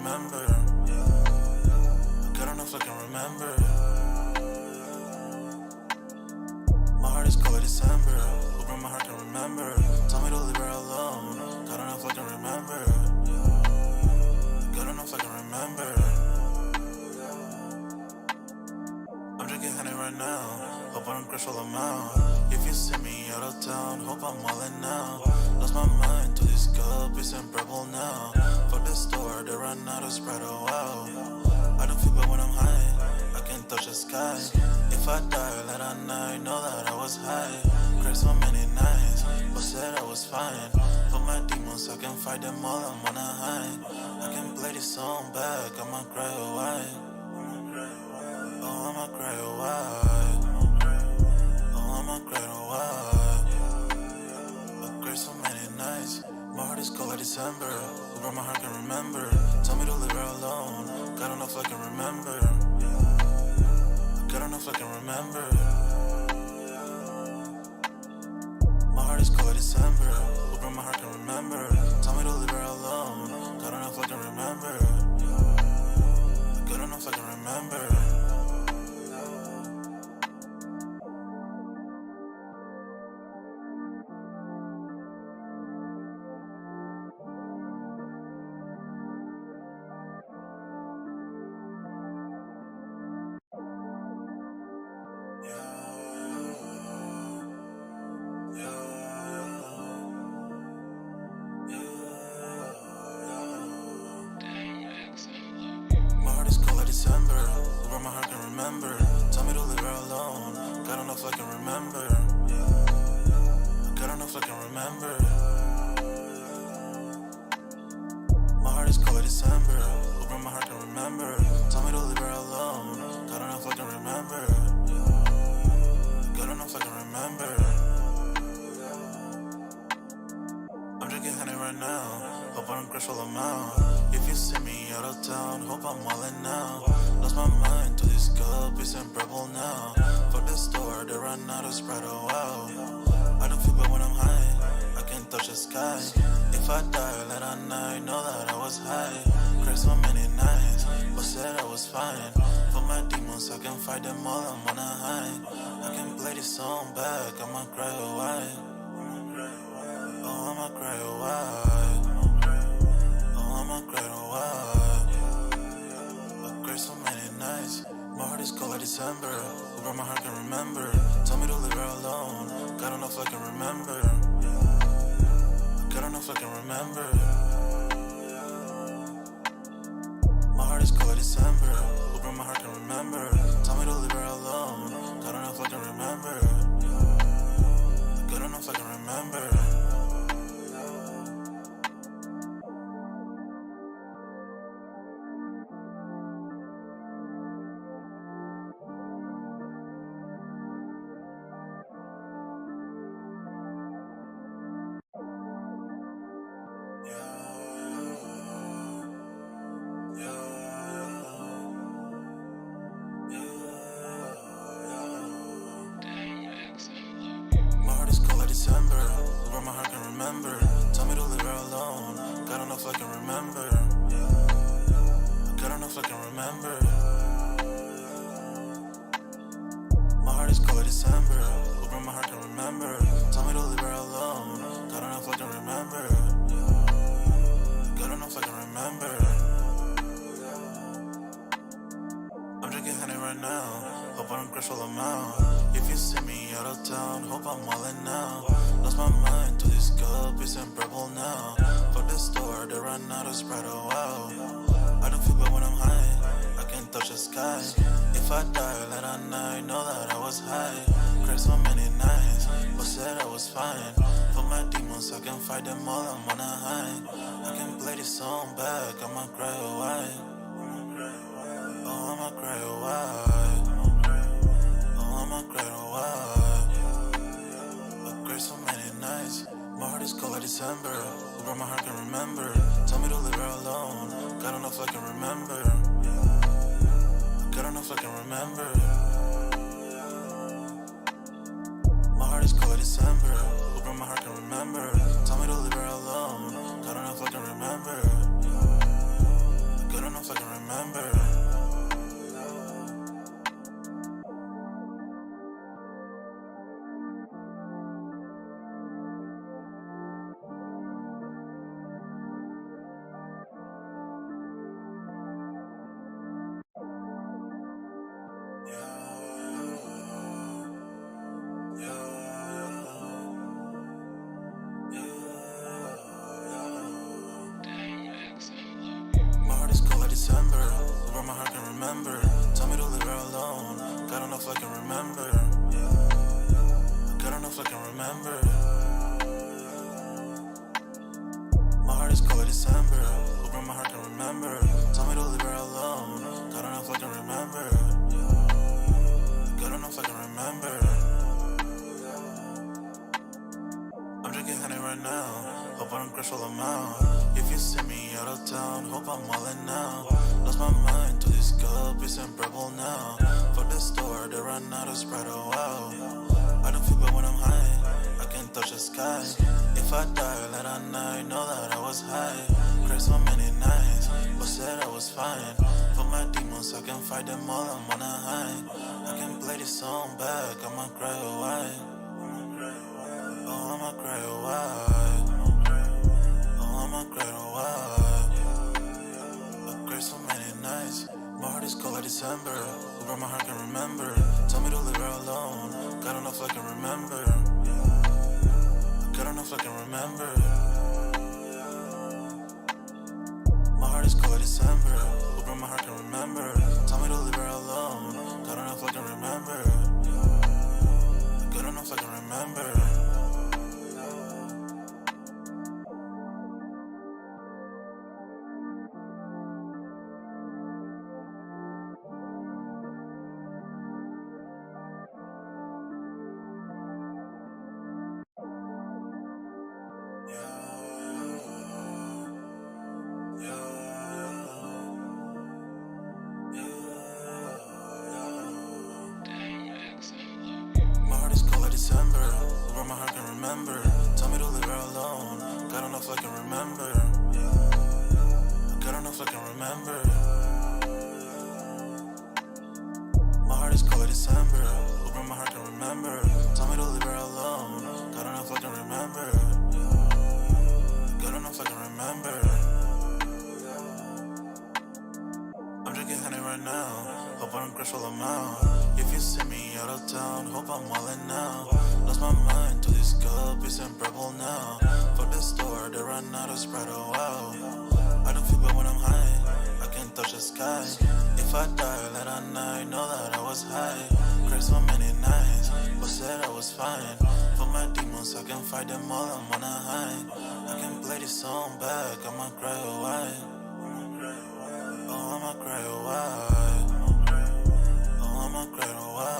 remember. God, I don't know if I can remember. My heart is cold like December. Open my heart can remember. Tell me to leave her alone. God, I don't know if I can remember. God, I don't know if I can remember. I'm drinking honey right now. Hope I don't crash all amount. If you see me out of town, hope I'm wildin' now. Lost my mind to this cup, it's unbearable now. Fuck the store, they run out of Sprite, oh wow. I don't feel bad when I'm high, I can't touch the sky. If I die late at night, know that I was high. Cried so many nights, but said I was fine. For my demons, I can fight them all, I'm on a high. I can play this song back, I'ma cry a while. Oh, I'ma cry a while. Oh, I'ma cry a while. I cried so many nights. My heart is cold like December. Over my heart can remember. Tell me to leave her alone. God, I don't know if I can remember. God, I don't know if I can remember. My heart is cold like December. Over my heart can remember. Tell me to leave her alone. God, I don't know if I can remember. God, I don't know if I can remember. My heart is cold like December. Over my heart can remember. Tell me to leave her alone. God, I don't know if I can remember. God, I don't know if I can remember. My heart is cold like December. Over my heart can remember. Tell me to leave her alone. God, I don't know if I can remember. God, I don't know if I can remember. I'm drinking honey right now. Hope I don't crash all amount. If you see me out of town, hope I'm wildin' now. Lost my mind to this cup, it's unbearable now. Fuck the store, they run out of Sprite, oh wow. I don't feel bad when I'm high, I can't touch the sky. If I die late at night, know that I was high. Cried so many nights, but said I was fine. For my demons, I can fight them all, I'm on a high. I can play this song back, I'ma cry a while. Oh, I'ma cry a while. Oh, I'ma cry a while. I cried so many nights. My heart is cold like December. Over my heart can remember. Tell me to leave her alone. God, I don't know if I can remember. God, I don't know if I can remember. My heart is cold like December. Over my heart can remember. Tell me to leave her alone. God, I don't know if I can remember. God, I don't know if I can remember. My heart is cold like December. Over my heart can remember. Tell me to leave her alone. God, I don't know if I can remember. God, I don't know if I can remember. My heart is cold like December. Over my heart can remember. Tell me to leave her alone. God, I don't know if I can remember. God, I don't know if I can remember. I'm drinking honey right now. Hope I don't crash all amount. If you see me out of town, hope I'm wildin' now. Lost my mind to this cup, it's unbearable now. Fuck the store, they run out of Sprite, oh wow. I don't feel bad when I'm high, I can't touch the sky. If I die late at night, know that I was high. Cried so many nights, but said I was fine. For my demons, I can fight them all, I'm on a high. I can play this song back, I'ma cry a while. Oh, I'ma cry a while. Oh, I'ma cry a while. I cried so many nights. My heart is cold like December. Over my heart can remember. Tell me to leave her alone. God, I don't know if I can remember. God, I don't know if I can remember. My heart is cold like December. Over my heart can remember. Tell me to leave her alone. God, I don't know if I can remember. God, broke my heart, can remember. Tell me to leave her alone. God don't know if I can remember. God don't know if I can remember. My heart is cold like December. Who broke my heart, can remember. Tell me to leave her alone. God don't know if I can remember. God don't know if I can remember. I'm drinking honey right now. Hope I don't crush all them out. If you see me out of town, hope I'm wildin' now. Lost my mind to this cup, it's unbearable now. Fuck the store, they run out of Sprite, oh wow. I don't feel bad when I'm high, I can't touch the sky. If I die late at night, know that I was high. Cried so many nights, but said I was fine. For my demons, I can fight them all, I'm on a high. I can play this song back, I'ma cry or why. Oh, I'ma cry or why. Oh, I'ma cry or why. I cried so many nights. My heart is cold like December. Who broke my heart, can remember. Tell me to leave her alone. God don't know if I can remember. God don't know if I can remember. My heart is cold like December. Who broke my heart, can remember. Tell me to leave her alone. God don't know if I can remember. God don't know if I can remember. My heart is cold like December. Who broke my heart, can remember. Tell me to leave her alone. God don't know if I can remember. God don't know if I can remember. My heart is cold like December. Who broke my heart, can remember. Tell me to leave her alone. God don't know if I can remember. God don't know if I can remember. I'm drinking honey right now. Hope I don't crush all them out. If you see me out of town, hope I'm wildin' now. Lost my mind to this cup, it's unbearable now. Fuck the store, they run out of Sprite, oh wow. I don't feel bad when I'm high, I can't touch the sky. If I die late at night, know that I was high. Cried so many nights, but said I was fine. For my demons, I can fight them all, I'm on a high. I can play this song back, I'ma cry or why. Oh, I'ma cry or why. Oh, I'ma cry or why.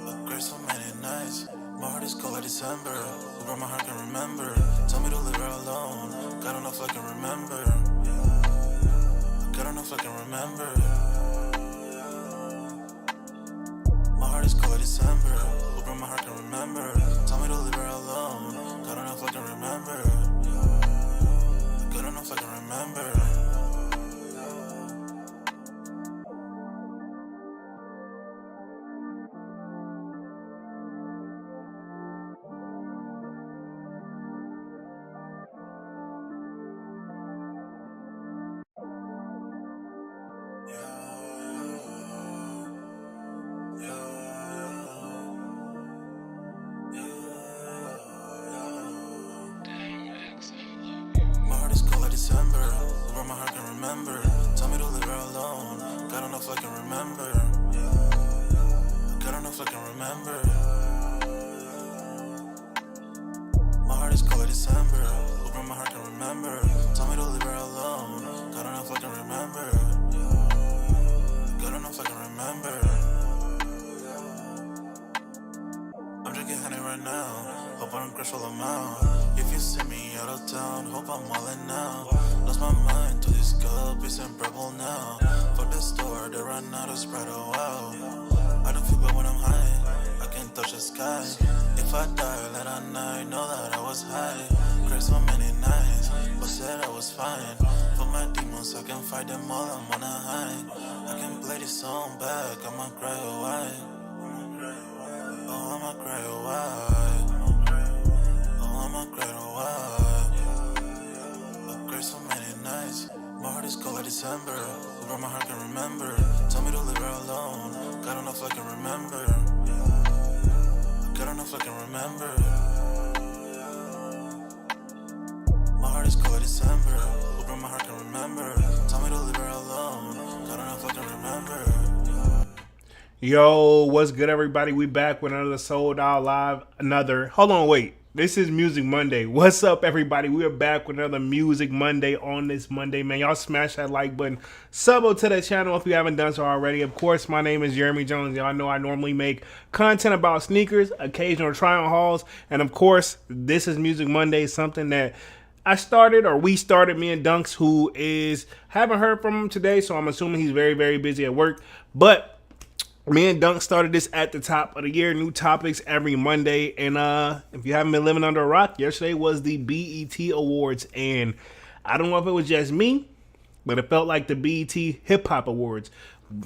I cried so many nights. My heart is cold like December. Who broke my heart, can remember. Tell me to leave her alone. God don't know if I can remember. God don't know if I can remember. My heart is cold like December. Who broke my heart, can remember. Tell me to leave her alone. God don't know if I can remember. God don't know if I can remember. My heart is cold like December. Who broke my heart, can remember. Tell me to leave her alone. God don't know if I can remember. God don't know if I can remember. My heart is cold like December. Who broke my heart, can remember. Tell me to leave her alone. God don't know if I can remember. God don't know if I can remember. I'm drinking honey right now. Hope I don't crush all them out. If you see me out of town, hope I'm wildin' now. Lost my mind to this cup, it's unbearable now. Fuck the store, they run out of Sprite, oh wow. I don't feel bad when I'm high, I can't touch the sky. If I die late at night, know that I was high. Cried so many nights, but said I was fine. For my demons, I can fight them all, I'm on a high. I can play this song back, I'ma cry or why. Oh, I'ma cry or why. Oh, I'ma cry or why. I cried so many nights. My heart is cold like December. Who broke my heart, can remember. Tell me to leave her alone. God don't know if I can remember. God don't know if I can remember. My heart is cold like December. Who broke my heart, can remember. Tell me to leave her alone. Yo, what's good, everybody? We back with another Sold Out Live. Hold on, wait. This is Music Monday. What's up, everybody? We are back with another Music Monday on this Monday, man. Y'all smash that like button. Sub to the channel if you haven't done so already. Of course, my name is Jeremy Jones. Y'all know I normally make content about sneakers, occasional try-on hauls, and of course, this is Music Monday, something that we started, me and Dunks, who is, haven't heard from him today, so I'm assuming he's very, very busy at work. But me and Dunk started this at the top of the year. New topics every Monday. And if you haven't been living under a rock, yesterday was the BET Awards. And I don't know if it was just me, but it felt like the BET Hip Hop Awards.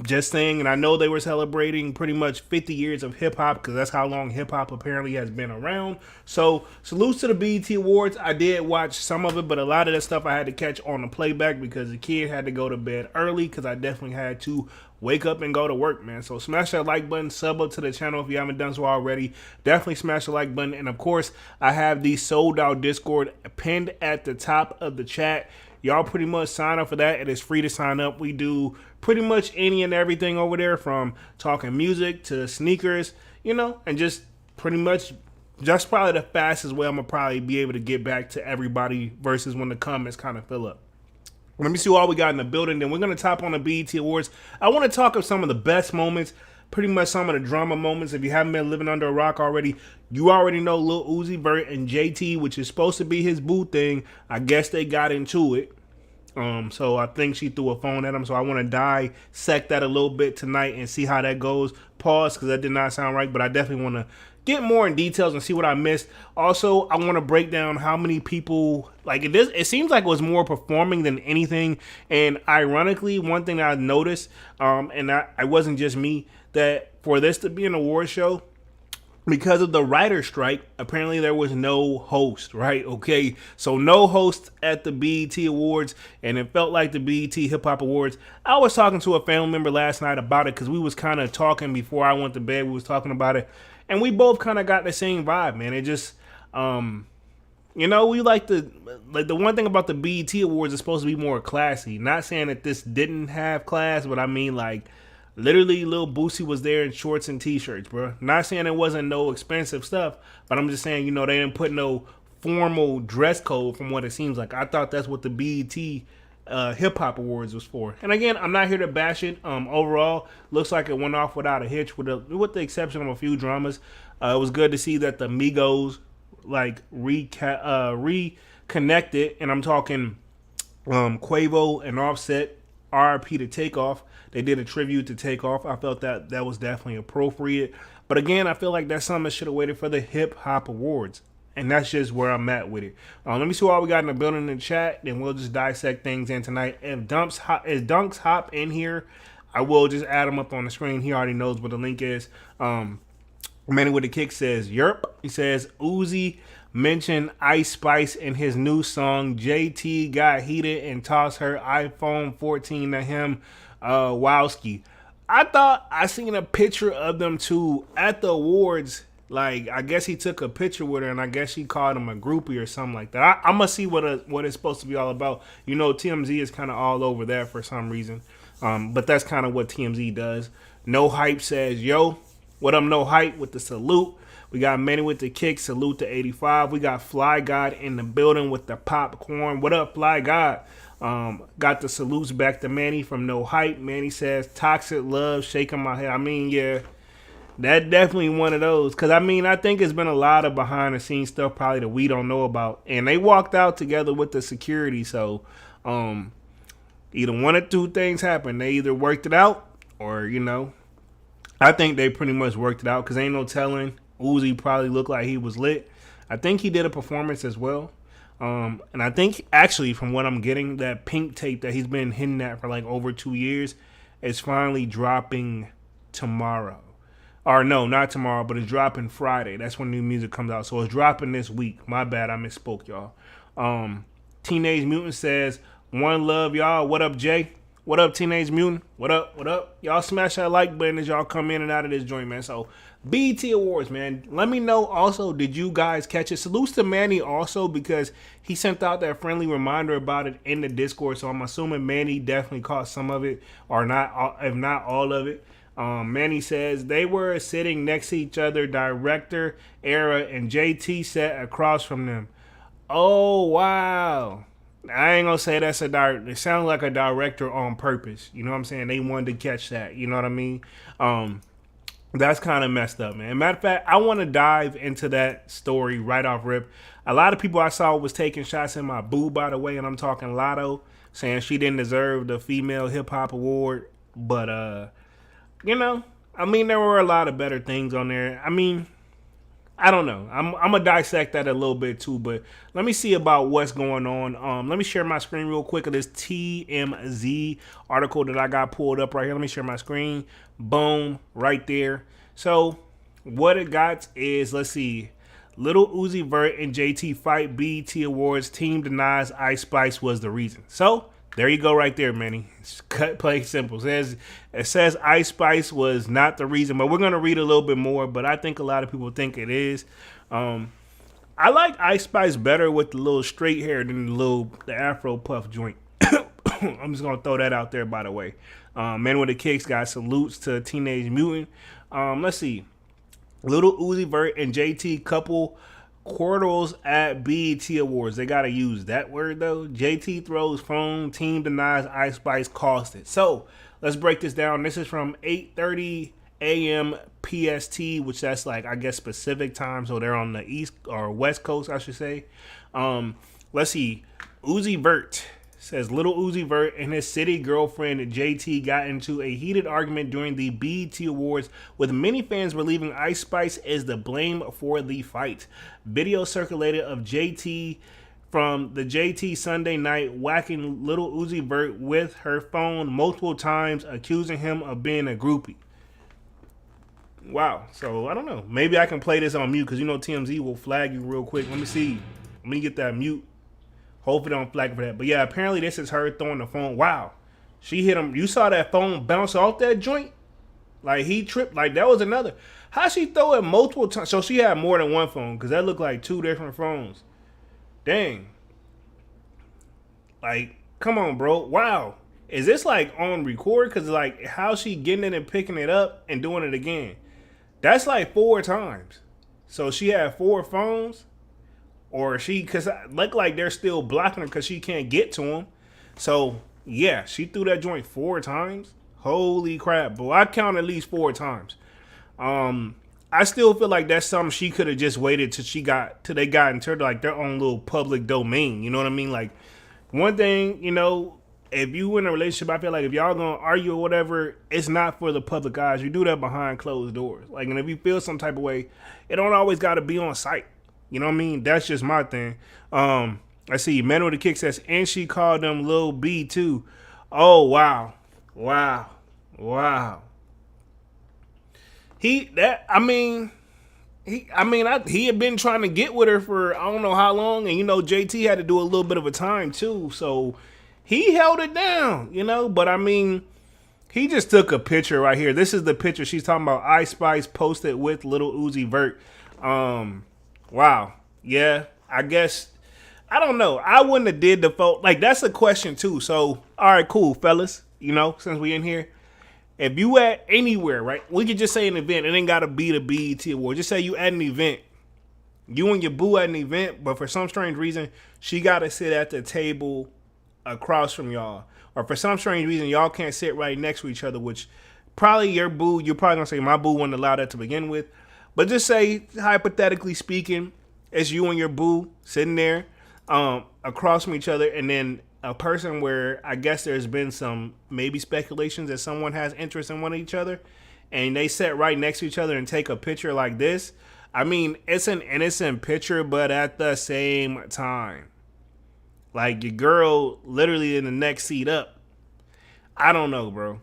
Just saying, and I know they were celebrating pretty much 50 years of hip hop because that's how long hip hop apparently has been around. So, salutes to the BET Awards. I did watch some of it, but a lot of that stuff I had to catch on the playback because the kid had to go to bed early because I definitely had to wake up and go to work, man. So, smash that like button, sub up to the channel if you haven't done so already. Definitely smash the like button. And of course, I have the Sold Out Discord pinned at the top of the chat. Y'all pretty much sign up for that. It is free to sign up. We do pretty much any and everything over there, from talking music to sneakers, and just pretty much just probably the fastest way I'm going to probably be able to get back to everybody versus when the comments kind of fill up. Let me see what we got in the building. Then we're going to top on the BET Awards. I want to talk of some of the best moments, pretty much some of the drama moments. If you haven't been living under a rock already, you already know Lil Uzi Vert and JT, which is supposed to be his boo thing. I guess they got into it. So I think she threw a phone at him. So I want to dissect that a little bit tonight and see how that goes. Pause, because that did not sound right, but I definitely want to get more in details and see what I missed. Also, I want to break down how many people, like it seems like it was more performing than anything. And ironically, one thing that I noticed, and I wasn't just me, that for this to be an award show, because of the writer strike, apparently there was no host, right? Okay, so no host at the BET Awards, and it felt like the BET Hip Hop Awards. I was talking to a family member last night about it because we was kind of talking before I went to bed. We was talking about it, and we both kind of got the same vibe, man. It just, we like the one thing about the BET Awards is supposed to be more classy. Not saying that this didn't have class, but I mean like, literally, Lil Boosie was there in shorts and t-shirts, bro. Not saying it wasn't no expensive stuff, but I'm just saying, they didn't put no formal dress code from what it seems like. I thought that's what the BET Hip Hop Awards was for. And again, I'm not here to bash it. Overall, looks like it went off without a hitch, with the exception of a few dramas. It was good to see that the Migos reconnected, and I'm talking Quavo and Offset. RIP to Takeoff. They did a tribute to Takeoff. I felt that was definitely appropriate. But again, I feel like that's something that should have waited for the Hip Hop Awards. And that's just where I'm at with it. Let me see what we got in the building in the chat. Then we'll just dissect things in tonight. If Dunks hop in here, I will just add him up on the screen. He already knows what the link is. Manny with the Kick says, yerp. He says, Uzi mentioned Ice Spice in his new song. JT got heated and tossed her iPhone 14 to him. Wowski. I thought I seen a picture of them two at the awards. Like, I guess he took a picture with her, and I guess she called him a groupie or something like that. I'm gonna see what it's supposed to be all about. TMZ is kind of all over that for some reason. But that's kind of what TMZ does. No Hype says, yo, what up, No Hype, with the salute. We got Manny with the Kick, salute to 85. We got Fly God in the building with the popcorn. What up, Fly God? Got the salutes back to Manny from No Hype. Manny says, toxic love, shaking my head. I mean, yeah, that definitely one of those. Because, I think it's been a lot of behind-the-scenes stuff probably that we don't know about. And they walked out together with the security. So, either one or two things happened. They either worked it out or, I think they pretty much worked it out because ain't no telling. Uzi probably looked like he was lit. I think he did a performance as well. And I think, actually, from what I'm getting, that pink tape that he's been hitting at for like over 2 years is finally dropping tomorrow. Or no, not tomorrow, but it's dropping Friday. That's when new music comes out. So it's dropping this week. My bad, I misspoke, y'all. Teenage Mutant says, one love, y'all. What up, Jay? What up, Teenage Mutant? What up? What up? Y'all smash that like button as y'all come in and out of this joint, man. So, BET Awards, man. Let me know also, did you guys catch it? Salutes to Manny also, because he sent out that friendly reminder about it in the Discord. So I'm assuming Manny definitely caught some of it, or not, if not all of it. Manny says they were sitting next to each other, director era and JT sat across from them. Oh wow. I ain't gonna say that's a director. It sounds like a director on purpose. You know what I'm saying? They wanted to catch that. You know what I mean? That's kind of messed up, man. Matter of fact, I want to dive into that story right off rip. A lot of people I saw was taking shots at my boo, by the way, and I'm talking Lotto, saying she didn't deserve the female hip hop award. But you know, I mean, there were a lot of better things on there. I mean, I don't know. I'm gonna dissect that a little bit too, but let me see about what's going on. Let me share my screen real quick of this TMZ article that I got pulled up right here. Let me share my screen. Boom, right there. So what it got is, let's see, Lil Uzi Vert and JT fight, BET Awards, team denies Ice Spice was the reason. So there you go right there, Manny. It's cut, play, simple. It says Ice Spice was not the reason, but we're going to read a little bit more, but I think a lot of people think it is. I like Ice Spice better with the little straight hair than the Afro puff joint. I'm just going to throw that out there, by the way. Men with the Kicks got salutes to Teenage Mutant. Let's see. Lil Uzi Vert and JT couple quarters at BET Awards. They gotta use that word though. JT throws phone. Team denies Ice Spice cost it. So let's break this down. This is from 8:30 a.m. PST, which that's like I guess Pacific time. So they're on the East or West Coast, I should say. Let's see. Uzi Vert says Lil Uzi Vert and his city girlfriend JT got into a heated argument during the BET Awards, with many fans believing Ice Spice is the blame for the fight. Video circulated of JT from the JT Sunday night whacking Lil Uzi Vert with her phone multiple times, accusing him of being a groupie. Wow. So I don't know. Maybe I can play this on mute because you know TMZ will flag you real quick. Let me see. Let me get that mute. Hopefully don't flag for that. But yeah, apparently this is her throwing the phone. Wow. She hit him. You saw that phone bounce off that joint? Like he tripped. Like that was another. How she throw it multiple times? So she had more than one phone because that looked like two different phones. Dang. Like, come on, bro. Wow. Is this like on record? Because like how she getting it and picking it up and doing it again? That's like 4 times. So she had 4 phones. Or she, because it look like they're still blocking her because she can't get to him. So, yeah, she threw that joint 4 times. Holy crap. But I count at least 4 times. I still feel like that's something she could have just waited till they got into like their own little public domain. You know what I mean? Like, one thing, you know, if you in a relationship, I feel like if y'all gonna argue or whatever, it's not for the public eyes. You do that behind closed doors. Like, and if you feel some type of way, it don't always got to be on site. You know what I mean? That's just my thing. Let's see. Man with the Kick says, and she called them Lil B too. Oh, wow. Wow. Wow. He had been trying to get with her for I don't know how long. And, you know, JT had to do a little bit of a time too. So he held it down, you know. But, I mean, he just took a picture right here. This is the picture she's talking about. Ice Spice posted with Lil Uzi Vert. Wow. Yeah, I guess, I don't know. I wouldn't have did the vote. Like, that's a question, too. So, all right, cool, fellas. You know, since we in here. If you at anywhere, right? We could just say an event. It ain't got to be the BET Award. Just say you at an event. You and your boo at an event, but for some strange reason, she got to sit at the table across from y'all. Or for some strange reason, y'all can't sit right next to each other, which probably your boo, you're probably going to say my boo wouldn't allow that to begin with. But just say, hypothetically speaking, it's you and your boo sitting there across from each other, and then a person where I guess there's been some maybe speculations that someone has interest in one of each other, and they sit right next to each other and take a picture like this. I mean, it's an innocent picture, but at the same time, like your girl literally in the next seat up. I don't know, bro.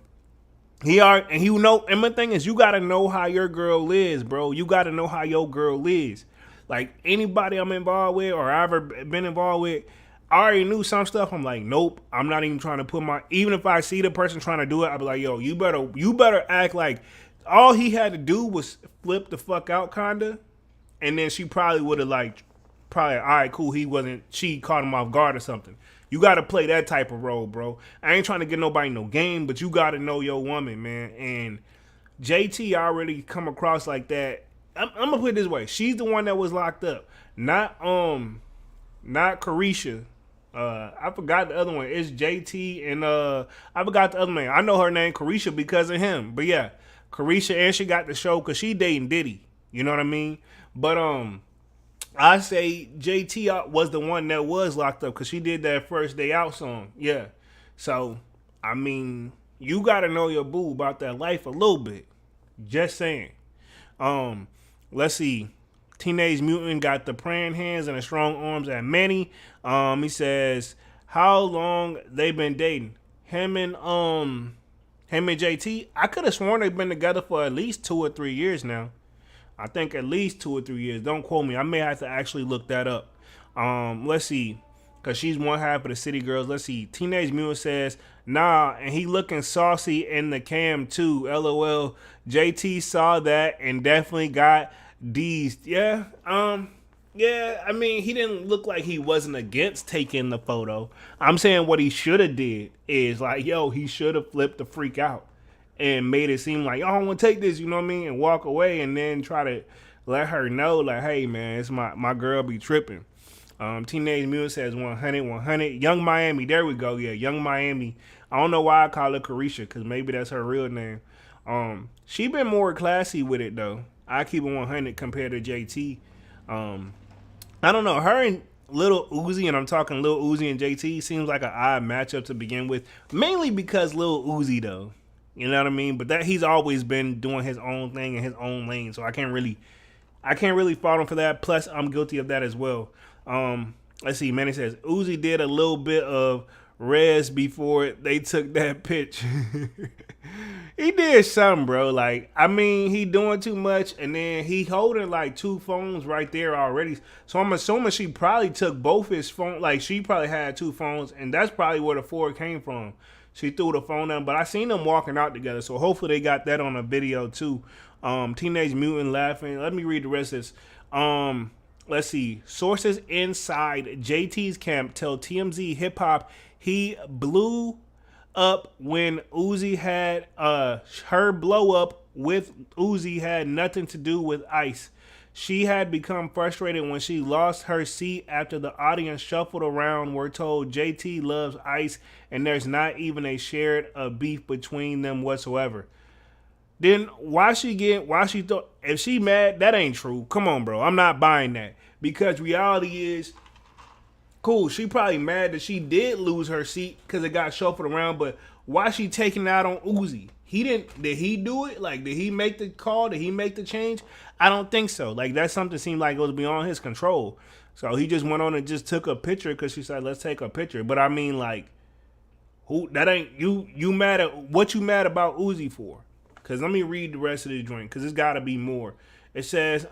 And my thing is, you gotta know how your girl is, bro. You gotta know how your girl is. Like anybody I'm involved with or I've ever been involved with, I already knew some stuff. I'm like, nope, I'm not even trying to put even if I see the person trying to do it, I'll be like, yo, you better act like all he had to do was flip the fuck out kinda. And then she probably would have all right, cool, she caught him off guard or something. You got to play that type of role, bro. I ain't trying to get nobody no game, but you got to know your woman, man. And JT already come across like that. I'm gonna put it this way: she's the one that was locked up, not Carisha. I forgot the other one. It's JT and I forgot the other name. I know her name Carisha because of him. But yeah, Carisha, and she got the show because she dating Diddy. You know what I mean? But I say JT was the one that was locked up because she did that first day out song. Yeah. So I mean, you gotta know your boo about that life a little bit. Just saying. Um, let's see. Teenage Mutant got the praying hands and the strong arms at Manny. He says how long they been dating. Him and JT. I could have sworn they've been together for at least 2 or 3 years now. I think at least 2 or 3 years. Don't quote me. I may have to actually look that up. Let's see. Cause she's one half of the City Girls. Let's see. Teenage Mutant says, nah, and he looking saucy in the cam too. LOL. JT saw that and definitely got D's. Yeah. Yeah, I mean, he didn't look like he wasn't against taking the photo. I'm saying what he should have did is like, yo, he should have flipped the freak out and made it seem like, oh, I don't want to take this, you know what I mean? And walk away and then try to let her know, like, hey, man, it's my girl be tripping. Teenage Mutant says 100, 100. Young Miami, there we go. Yeah, Young Miami. I don't know why I call her Carisha, because maybe that's her real name. She been more classy with it, though. I keep it 100 compared to JT. I don't know. Her and Lil Uzi, and I'm talking Lil Uzi and JT, seems like an odd matchup to begin with. Mainly because Lil Uzi, though. You know what I mean? But that he's always been doing his own thing in his own lane, so I can't really fault him for that. Plus, I'm guilty of that as well. Let's see. Manny says Uzi did a little bit of res before they took that pitch. He did something, bro. Like, I mean, he doing too much, and then he holding like 2 phones right there already. So I'm assuming she probably took both his phone. Like, she probably had 2 phones, and that's probably where the 4 came from. She threw the phone down, but I seen them walking out together, so hopefully they got that on a video too. Teenage Mutant laughing. Let me read the rest of this. Let's see. Sources inside JT's camp tell TMZ Hip Hop he blew up when Uzi had her blow up with Uzi had nothing to do with Ice. She had become frustrated when she lost her seat after the audience shuffled around. We're told JT loves Ice and there's not even a shared beef between them whatsoever. Then why she thought if she mad, that ain't true. Come on, bro. I'm not buying that. Because reality is, cool, she probably mad that she did lose her seat because it got shuffled around, but why she taking it out on Uzi? Did he do it? Like, did he make the call? Did he make the change? I don't think so. Like, that's something seemed like it was beyond his control. So he just went on and just took a picture because she said, let's take a picture. But I mean, like, who that ain't you mad at what you mad about Uzi for? Because let me read the rest of the joint because it's got to be more. It says,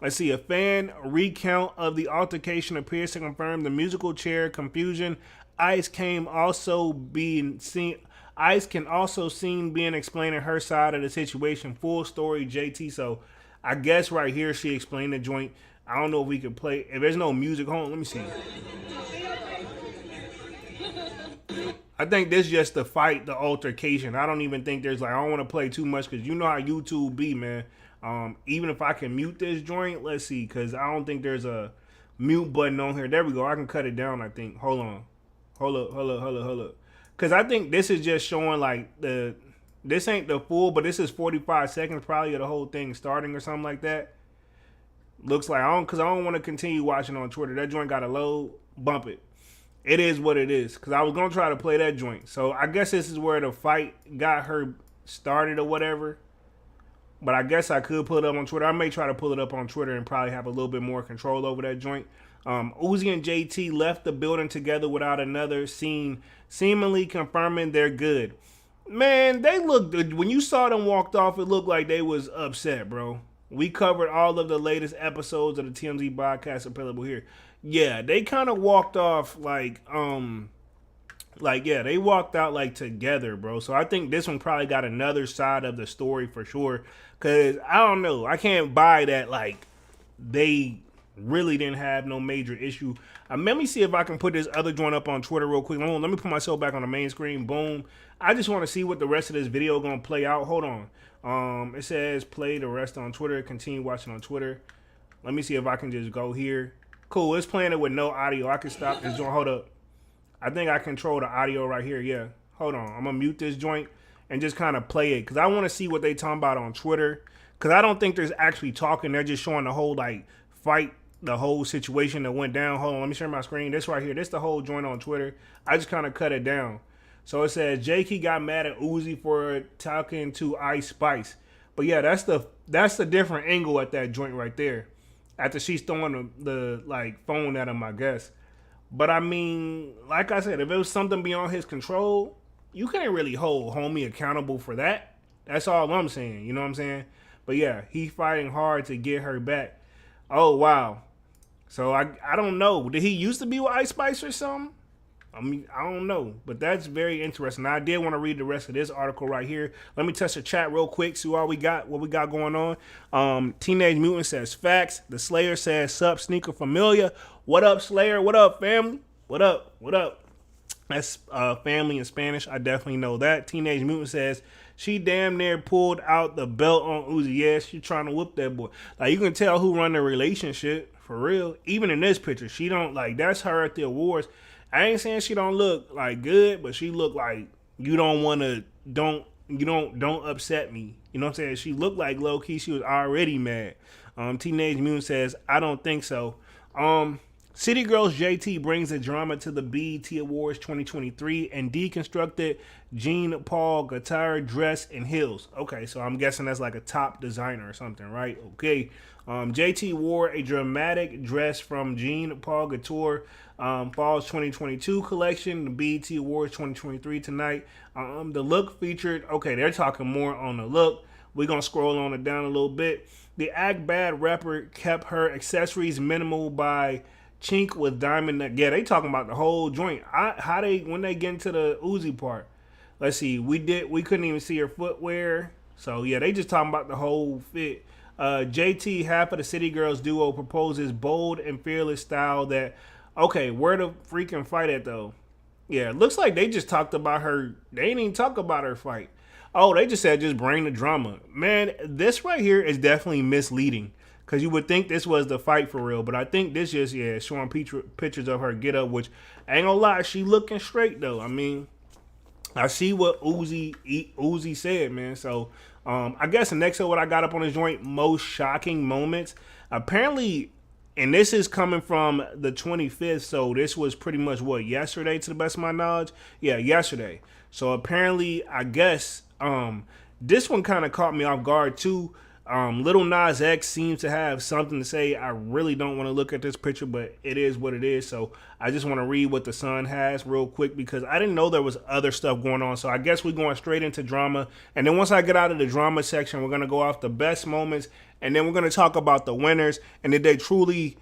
let's see, a fan recount of the altercation appears to confirm the musical chair confusion. Ice can also seen being explaining her side of the situation. Full story, JT. So I guess right here she explained the joint. I don't know if we could play. If there's no music, hold on, let me see. I think this is just the fight, the altercation. I don't even think there's like, I don't want to play too much because you know how YouTube be, man. Even if I can mute this joint, let's see, because I don't think there's a mute button on here. There we go. I can cut it down, I think. Hold on. Hold up. Because I think this is just showing like this ain't the full, but this is 45 seconds probably of the whole thing starting or something like that. Looks like I don't want to continue watching on Twitter. That joint got to load. Bump it. It is what it is. Because I was going to try to play that joint. So I guess this is where the fight got her started or whatever. But I guess I could pull it up on Twitter. I may try to pull it up on Twitter and probably have a little bit more control over that joint. Uzi and JT left the building together without another scene, seemingly confirming they're good. Man, they looked, when you saw them walked off, it looked like they was upset, bro. We covered all of the latest episodes of the TMZ podcast available here. Yeah, they kind of walked off like they walked out like together, bro. So I think this one probably got another side of the story for sure. Cause I don't know, I can't buy that like they really didn't have no major issue. Let me see if I can put this other joint up on Twitter real quick. Let me put myself back on the main screen. Boom. I just want to see what the rest of this video gonna play out. Hold on. It says play the rest on Twitter. Continue watching on Twitter. Let me see if I can just go here. Cool. It's playing it with no audio. I can stop this joint. Hold up. I think I control the audio right here. Yeah. Hold on. I'm gonna mute this joint and just kind of play it because I want to see what they talking about on Twitter. Because I don't think there's actually talking. They're just showing the whole like fight, the whole situation that went down. Hold on, let me share my screen. This right here, this the whole joint on Twitter. I just kind of cut it down. So it says Jakey got mad at Uzi for talking to Ice Spice. But yeah, that's the different angle at that joint right there. After she's throwing the like phone at him, I guess. But I mean, like I said, if it was something beyond his control, you can't really hold homie accountable for that. That's all I'm saying. You know what I'm saying? But yeah, he's fighting hard to get her back. Oh, wow. So I don't know. Did he used to be with Ice Spice or something? I mean, I don't know. But that's very interesting. I did want to read the rest of this article right here. Let me touch the chat real quick, see what we got going on. Teenage Mutant says facts. The Slayer says sup, sneaker familiar. What up, Slayer? What up, family? What up? What up? That's family in Spanish. I definitely know that. Teenage Mutant says she damn near pulled out the belt on Uzi. Yeah, she trying to whoop that boy. Like, you can tell who run the relationship for real. Even in this picture, she don't like. That's her at the awards. I ain't saying she don't look like good, but she look like you don't want to. Don't upset me. You know what I'm saying? She looked like low key. She was already mad. Teenage Mutant says I don't think so. City Girls JT brings the drama to the BET Awards 2023 and deconstructed Jean Paul Gaultier dress and heels. Okay, so I'm guessing that's like a top designer or something, right? Okay. JT wore a dramatic dress from Jean Paul Gaultier Fall's 2022 collection, the BET Awards 2023 tonight. The look featured, okay, they're talking more on the look. We're going to scroll on it down a little bit. The Act Bad rapper kept her accessories minimal by chink with diamond. Yeah, they talking about the whole joint. When they get into the Uzi part. Let's see. We couldn't even see her footwear. So yeah, they just talking about the whole fit. JT, half of the City Girls duo, proposes bold and fearless style that. Okay, where the freaking fight at though? Yeah, looks like they just talked about her. They didn't even talk about her fight. Oh, they just said just bring the drama. Man, this right here is definitely misleading. Because you would think this was the fight for real. But I think this just, showing pictures of her get up. Which, I ain't gonna lie, she looking straight though. I mean, I see what Uzi said, man. So, I guess the next of what I got up on this joint, most shocking moments. Apparently, and this is coming from the 25th. So, this was pretty much, yesterday to the best of my knowledge? Yeah, yesterday. So, apparently, I guess, this one kind of caught me off guard too. Lil Nas X seems to have something to say. I really don't want to look at this picture, but it is what it is. So I just want to read what the Sun has real quick because I didn't know there was other stuff going on. So I guess we're going straight into drama. And then once I get out of the drama section, we're going to go off the best moments. And then we're going to talk about the winners. And did they truly,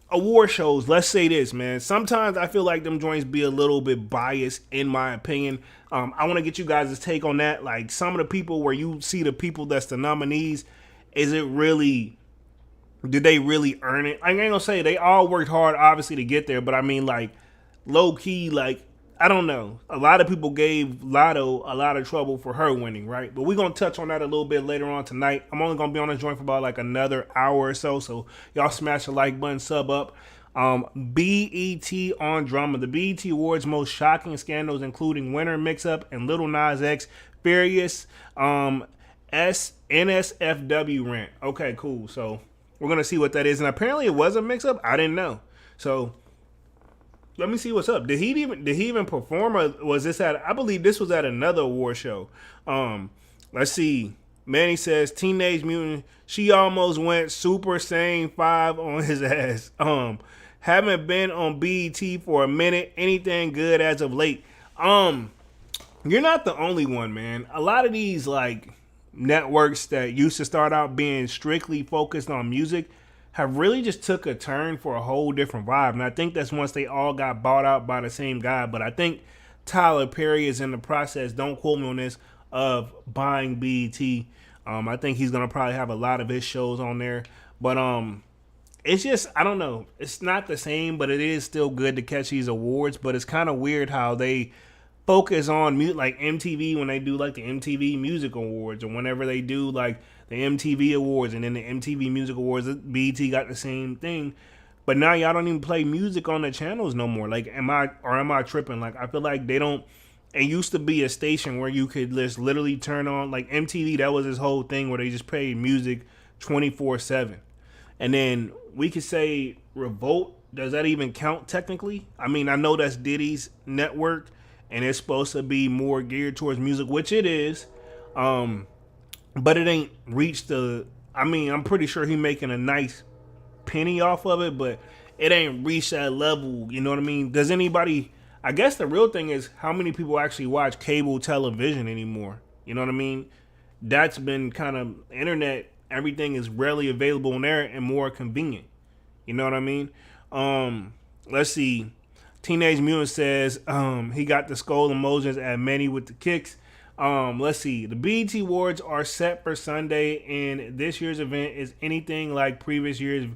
award shows, let's say this, man. Sometimes I feel like them joints be a little bit biased, in my opinion. I want to get you guys' take on that. Like, some of the people where you see the people that's the nominees, did they really earn it? I ain't gonna say they all worked hard, obviously, to get there, but I mean, like, low key, like, I don't know. A lot of people gave Lotto a lot of trouble for her winning, right? But we're going to touch on that a little bit later on tonight. I'm only going to be on this joint for about like another hour or so. So y'all smash the like button, sub up. BET on drama. The BET Awards most shocking scandals, including winner mix-up and Lil Nas X furious NSFW rant. Okay, cool. So we're going to see what that is. And apparently it was a mix-up. I didn't know. So let me see what's up. Did he even perform, or was this I believe this was at another award show. Let's see. Manny says Teenage Mutant, she almost went Super Saiyan 5 on his ass. Haven't been on BET for a minute. Anything good as of late. You're not the only one, man. A lot of these like networks that used to start out being strictly focused on music have really just took a turn for a whole different vibe. And I think that's once they all got bought out by the same guy. But I think Tyler Perry is in the process, don't quote me on this, of buying BET. I think he's going to probably have a lot of his shows on there. But it's just, I don't know. It's not the same, but it is still good to catch these awards. But it's kind of weird how they focus on like MTV when they do like the MTV Music Awards, or whenever they do like the MTV Awards and then the MTV Music Awards. BET got the same thing, but now y'all don't even play music on the channels no more. Like, am I tripping? Like, I feel like they don't. It used to be a station where you could just literally turn on like MTV. That was this whole thing where they just played music 24/7. And then we could say Revolt. Does that even count technically? I mean, I know that's Diddy's network, and it's supposed to be more geared towards music, which it is. But it ain't reached the. I mean, I'm pretty sure he making a nice penny off of it, but it ain't reached that level. You know what I mean? Does anybody? I guess the real thing is how many people actually watch cable television anymore. You know what I mean? That's been kind of internet. Everything is rarely available on there and more convenient. You know what I mean? Let's see. Teenage Mutant says he got the skull emojis at Manny with the kicks. Let's see. The BET Awards are set for Sunday, and this year's event is anything like previous years.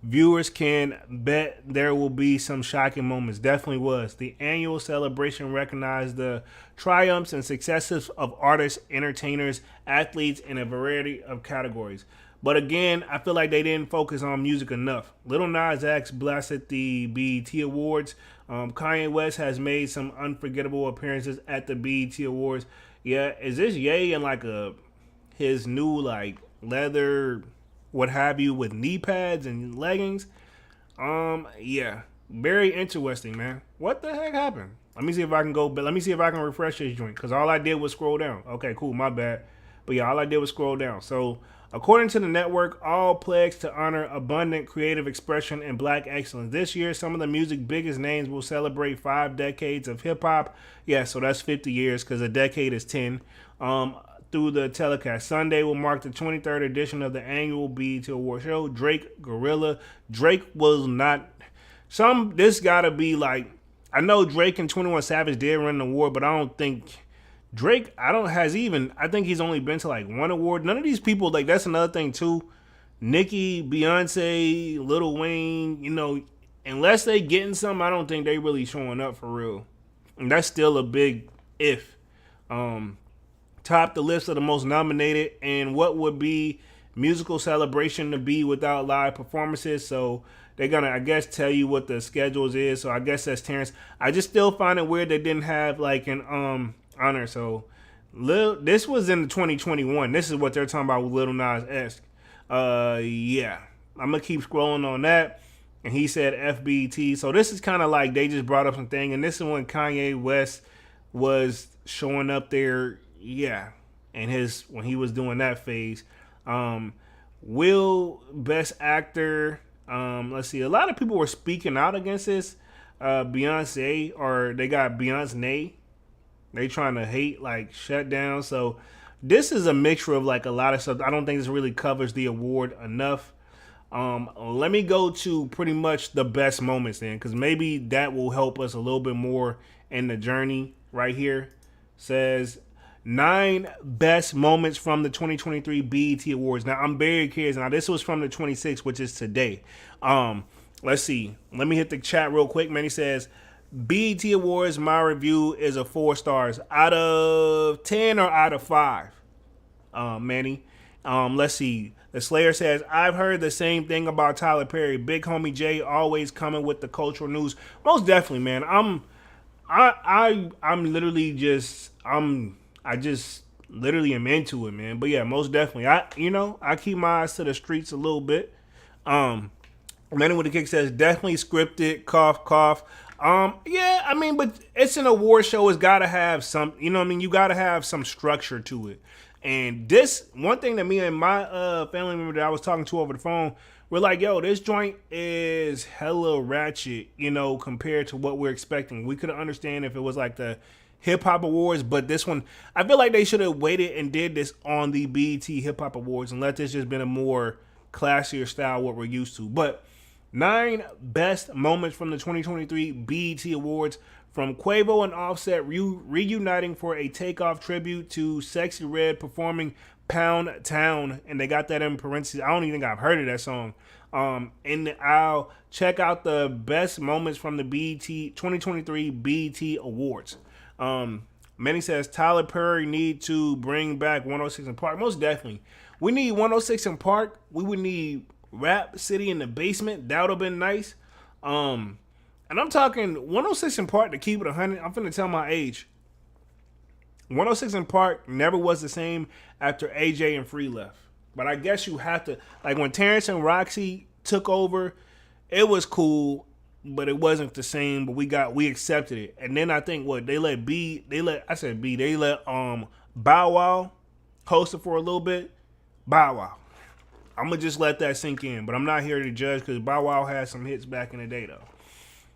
Viewers can bet there will be some shocking moments. Definitely was. The annual celebration recognized the triumphs and successes of artists, entertainers, athletes in a variety of categories. But again, I feel like they didn't focus on music enough. Lil Nas X blasted the BET Awards. Kanye West has made some unforgettable appearances at the BET Awards. Yeah, is this Ye in like his new like leather what have you with knee pads and leggings? Yeah, very interesting, man. What the heck happened? Let me see if I can go, but let me see if I can refresh this joint, because all I did was scroll down. Okay, cool, my bad. But yeah, all I did was scroll down. So according to the network, all pledge to honor abundant creative expression and black excellence. This year, some of the music's biggest names will celebrate 5 decades of hip hop. Yeah, so that's 50 years, because a decade is 10. Through the telecast. Sunday will mark the 23rd edition of the annual BET Award show. Drake, Gorilla. Drake was not. This gotta be like. I know Drake and 21 Savage did run the award, but I don't think Drake. I think he's only been to like one award. None of these people, like, that's another thing too. Nicki, Beyonce, Lil Wayne, unless they getting something, I don't think they really showing up for real. And that's still a big if. Top the list of the most nominated, and what would be musical celebration to be without live performances. So they're gonna, I guess, tell you what the schedules is. So I guess that's Terrence. I just still find it weird they didn't have like an honor. So this was in 2021. This is what they're talking about with Lil Nas X. Yeah, I'm gonna keep scrolling on that. And he said FBT. So this is kind of like they just brought up something, and this is when Kanye West was showing up there. Yeah, and when he was doing that phase. Will Best Actor. Let's see. A lot of people were speaking out against this. Beyonce, or they got Beyonce. They trying to hate, like, shut down. So this is a mixture of like a lot of stuff. I don't think this really covers the award enough. Let me go to pretty much the best moments then, because maybe that will help us a little bit more in the journey right here. Says 9 best moments from the 2023 BET Awards. Now, I'm very curious. Now, this was from the 26th, which is today. Let's see. Let me hit the chat real quick. Manny says, BET Awards, my review is a 4 stars. Out of 10 or out of 5? Manny. Let's see. The Slayer says, I've heard the same thing about Tyler Perry. Big homie Jay always coming with the cultural news. Most definitely, man. I'm literally just I just literally am into it, man. But yeah, most definitely. I keep my eyes to the streets a little bit. Manny with the Kick says, definitely scripted, cough, cough. Yeah, I mean, but it's an award show. It's got to have some, you got to have some structure to it. And this, one thing that me and my family member that I was talking to over the phone, we're like, yo, this joint is hella ratchet, compared to what we're expecting. We could understand if it was like the Hip Hop Awards, but this one, I feel like they should have waited and did this on the BET Hip Hop Awards and let this just been a more classier style, what we're used to. But 9 best moments from the 2023 BET Awards, from Quavo and Offset reuniting for a Takeoff tribute to Sexy Red performing Pound Town, and they got that in parentheses. I don't even think I've heard of that song. And I'll check out the best moments from the BET 2023 BET Awards. Manny says Tyler Perry need to bring back 106 in Park. Most definitely, we need 106 in Park. We would need Rap City in the basement. That would have been nice. And I'm talking 106 in Park to keep it 100. I'm finna tell my age. 106 in Park never was the same after AJ and Free left. But I guess you have to, like when Terrence and Roxy took over, it was cool, but it wasn't the same. But we accepted it. And then I think they let Bow Wow host it for a little bit. Bow Wow. I'm gonna just let that sink in, but I'm not here to judge because Bow Wow had some hits back in the day though.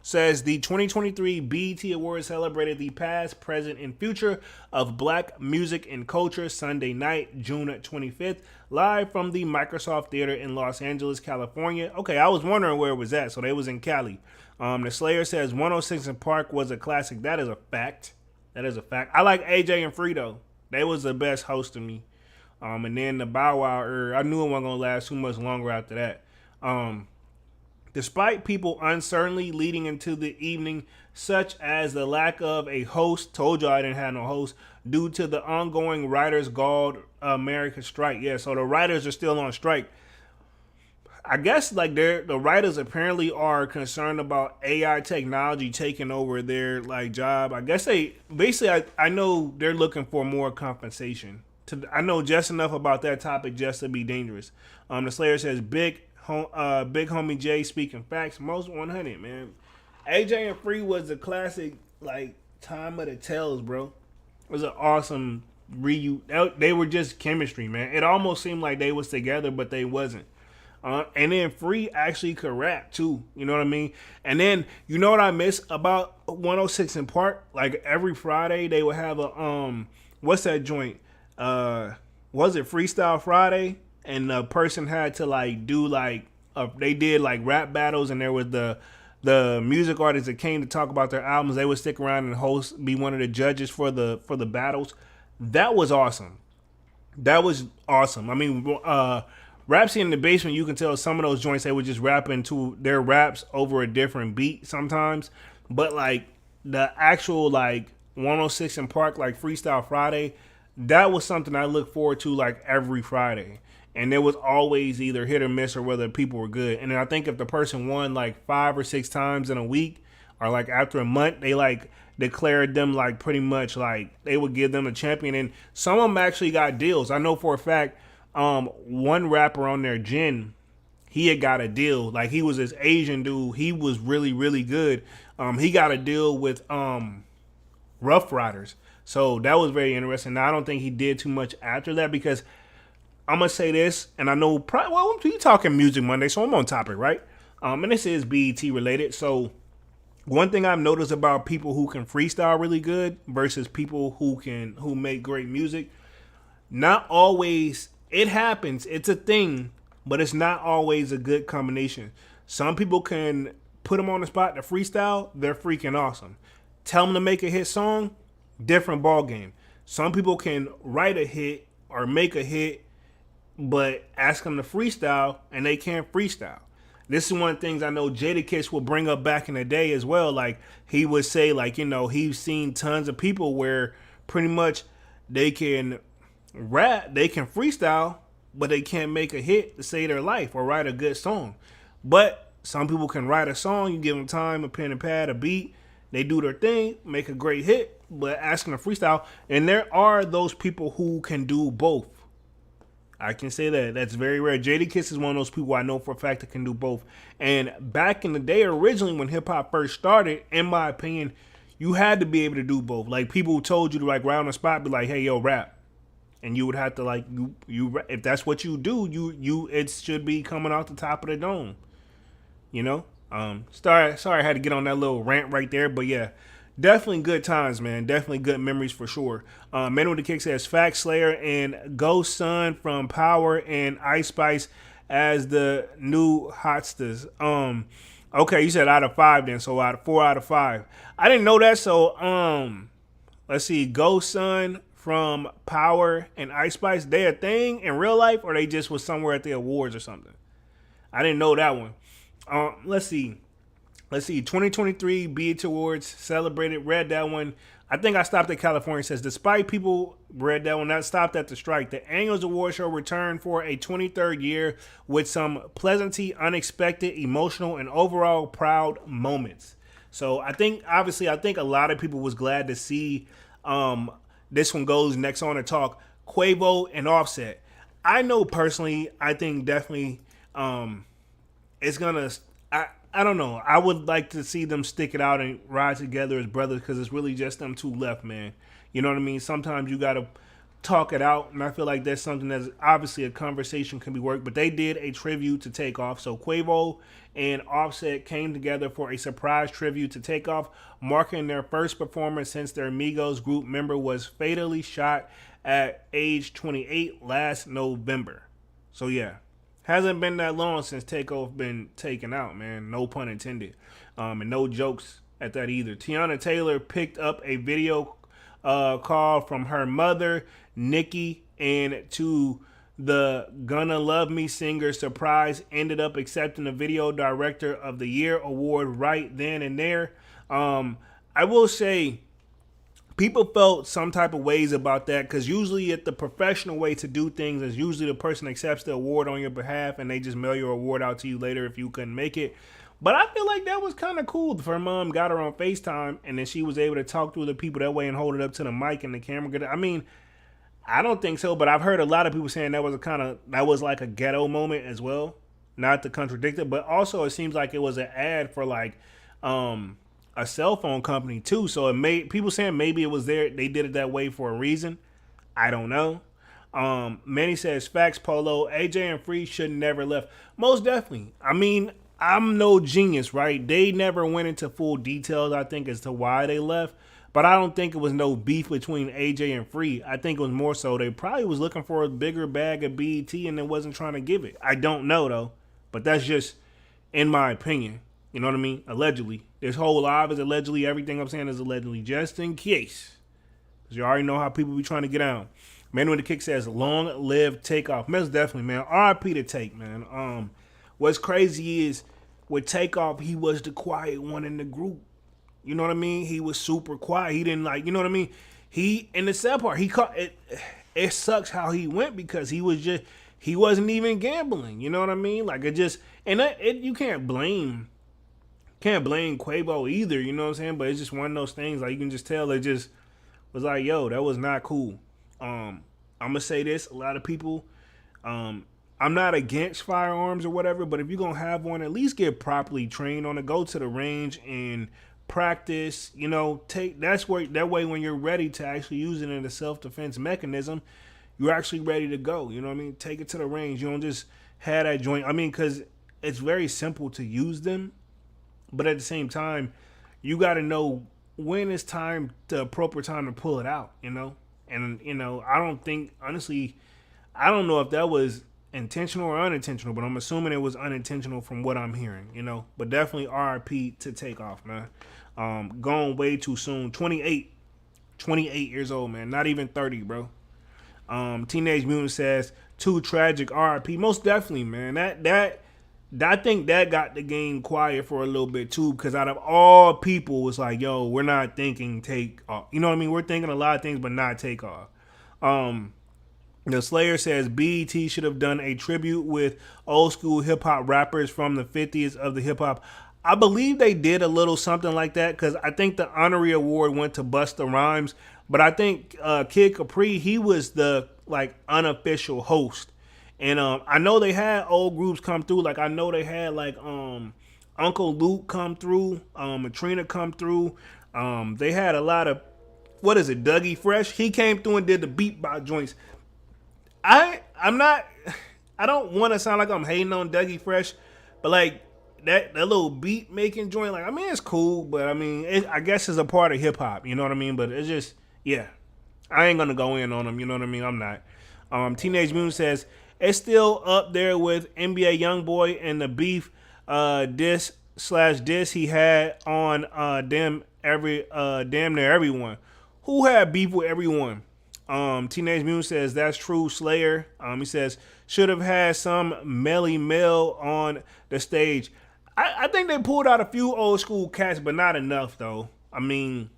Says the 2023 BET Awards celebrated the past, present, and future of black music and culture Sunday night, June 25th, live from the Microsoft Theater in Los Angeles, California. Okay, I was wondering where it was at, so they was in Cali. The Slayer says 106 in Park was a classic. That is a fact. That is a fact. I like AJ and Free though. They was the best host to me. And then the Bow Wow, I knew it wasn't gonna last too much longer after that. Despite people uncertainly leading into the evening, such as the lack of a host, told you I didn't have no host, due to the ongoing Writers Guild America strike. Yeah, so the writers are still on strike. I guess like the writers apparently are concerned about AI technology taking over their like job. I guess they basically I know they're looking for more compensation. I know just enough about that topic just to be dangerous. The Slayer says big homie Jay speaking facts. Most 100, man. AJ and Free was a classic, like, time of the tells, bro. It was an awesome They were just chemistry, man. It almost seemed like they was together, but they wasn't. And then Free actually could rap, too. You know what I mean? And then, you know what I miss about 106 in Park? Like, every Friday, they would have a, what's that joint? Was it Freestyle Friday? And the person had to like do like they did like rap battles, and there was the music artists that came to talk about their albums. They would stick around and be one of the judges for the battles. That was awesome. That was awesome. I mean, Rapsy in the Basement, you can tell some of those joints they were just rapping to their raps over a different beat sometimes. But like the actual like 106 in Park, like Freestyle Friday, that was something I look forward to like every Friday. And there was always either hit or miss or whether people were good. And then I think if the person won like 5 or 6 times in a week or like after a month, they like declared them like pretty much like they would give them a champion. And some of them actually got deals. I know for a fact one rapper on there, Jin, he had got a deal. Like he was this Asian dude. He was really, really good. He got a deal with Rough Riders. So that was very interesting. Now, I don't think he did too much after that because I'm going to say this, and I know, we talking Music Monday, so I'm on topic, right? And this is BET related. So one thing I've noticed about people who can freestyle really good versus people who make great music, not always, it happens, it's a thing, but it's not always a good combination. Some people can put them on the spot to freestyle, they're freaking awesome. Tell them to make a hit song, different ball game. Some people can write a hit or make a hit, but ask them to freestyle and they can't freestyle. This is one of the things I know Jadakiss would bring up back in the day as well. Like he would say, like, you know, he's seen tons of people where pretty much they can rap, they can freestyle, but they can't make a hit to save their life or write a good song. But some people can write a song, you give them time, a pen and pad, a beat, they do their thing, make a great hit, but ask them to freestyle. And there are those people who can do both. I can say that. That's very rare. Jadakiss is one of those people I know for a fact that can do both. And back in the day, originally when hip hop first started, in my opinion, you had to be able to do both. Like people who told you to like right on the spot, be like, "Hey, yo, rap," and you would have to like you if that's what you do, you it should be coming off the top of the dome. You know. Sorry, I had to get on that little rant right there, but yeah. Definitely good times, man. Definitely good memories for sure. Man with the Kick says Fact Slayer and Ghost Son from Power and Ice Spice as the new hotsters. Okay, you said out of 5 then, so 4 out of 5. I didn't know that, so let's see. Ghost Son from Power and Ice Spice, they a thing in real life, or they just was somewhere at the awards or something? I didn't know that one. Let's see. 2023 BET Awards celebrated. Read that one. I think I stopped at California. It says, despite people read that one, that stopped at the strike. The annual award show returned for a 23rd year with some pleasantly unexpected, emotional, and overall proud moments. So I think a lot of people was glad to see this one goes next on to talk Quavo and Offset. I know personally, I think definitely it's gonna. I don't know. I would like to see them stick it out and ride together as brothers because it's really just them two left, man. You know what I mean? Sometimes you gotta talk it out, and I feel like that's something that's obviously a conversation can be worked. But they did a tribute to Takeoff, so Quavo and Offset came together for a surprise tribute to Takeoff, marking their first performance since their Migos group member was fatally shot at age 28 last November. So yeah. Hasn't been that long since Takeoff been taken out, man. No pun intended. And no jokes at that either. Tiana Taylor picked up a video call from her mother, Nikki, and to the Gonna Love Me singer surprise, ended up accepting the Video Director of the Year award right then and there. I will say, people felt some type of ways about that because usually the professional way to do things is usually the person accepts the award on your behalf and they just mail your award out to you later if you couldn't make it. But I feel like that was kind of cool. Her mom got her on FaceTime and then she was able to talk to the people that way and hold it up to the mic and the camera. I mean, I don't think so, but I've heard a lot of people saying that was like a ghetto moment as well. Not to contradict it, but also it seems like it was an ad for like a cell phone company too, so it made people saying maybe it was there. They did it that way for a reason. I don't know. Manny says facts. Polo, AJ and Free should never left. Most definitely. I mean, I'm no genius, right? They never went into full details, I think, as to why they left. But I don't think it was no beef between AJ and Free. I think it was more so they probably was looking for a bigger bag of BET and then wasn't trying to give it. I don't know though, but that's just in my opinion. You know what I mean? Allegedly. This whole live is allegedly. Everything I'm saying is allegedly. Just in case. Because you already know how people be trying to get down. Man with the Kick says, long live Takeoff. Most definitely, man. RIP to Take, man. What's crazy is, with Takeoff, he was the quiet one in the group. You know what I mean? He was super quiet. He didn't you know what I mean? In the sad part, he caught it. It sucks how he went because he wasn't even gambling. You know what I mean? Like, you can't blame Quavo either, you know what I'm saying? But it's just one of those things, like, you can just tell it just was like, yo, that was not cool. I'm gonna say this, a lot of people, I'm not against firearms or whatever, but if you're gonna have one, at least get properly trained on it. Go to the range and practice, you know, that way when you're ready to actually use it in a self-defense mechanism, you're actually ready to go, you know what I mean? Take it to the range. You don't just have that joint. I mean, because it's very simple to use them. But at the same time, you got to know when it's the appropriate time to pull it out, you know? And, you know, honestly, I don't know if that was intentional or unintentional, but I'm assuming it was unintentional from what I'm hearing, you know? But definitely RIP to Takeoff, man. Gone way too soon. 28 years old, man. Not even 30, bro. Teenage Mutant says, too tragic, RIP. Most definitely, man. I think that got the game quiet for a little bit too, because out of all people, it's like, yo, we're not thinking Takeoff. You know what I mean? We're thinking a lot of things, but not Takeoff. The Slayer says BET should have done a tribute with old school hip hop rappers from the 50s of the hip hop. I believe they did a little something like that, because I think the honorary award went to Busta Rhymes, but I think Kid Capri, he was the like unofficial host. And I know they had old groups come through. Like, I know they had like Uncle Luke come through, Matrina come through. They had a lot of, Dougie Fresh. He came through and did the beatbox joints. I don't want to sound like I'm hating on Dougie Fresh, but like that little beat making joint, like, I mean, it's cool, but I mean, I guess it's a part of hip hop. You know what I mean? But it's just, yeah, I ain't gonna go in on them. You know what I mean? I'm not. Teenage Mutant says, it's still up there with NBA YoungBoy and the beef diss he had on damn near everyone. Who had beef with everyone? Teenage Mutant says that's true. Slayer. He says should have had some Melly Mel on the stage. I think they pulled out a few old school cats, but not enough though. I mean,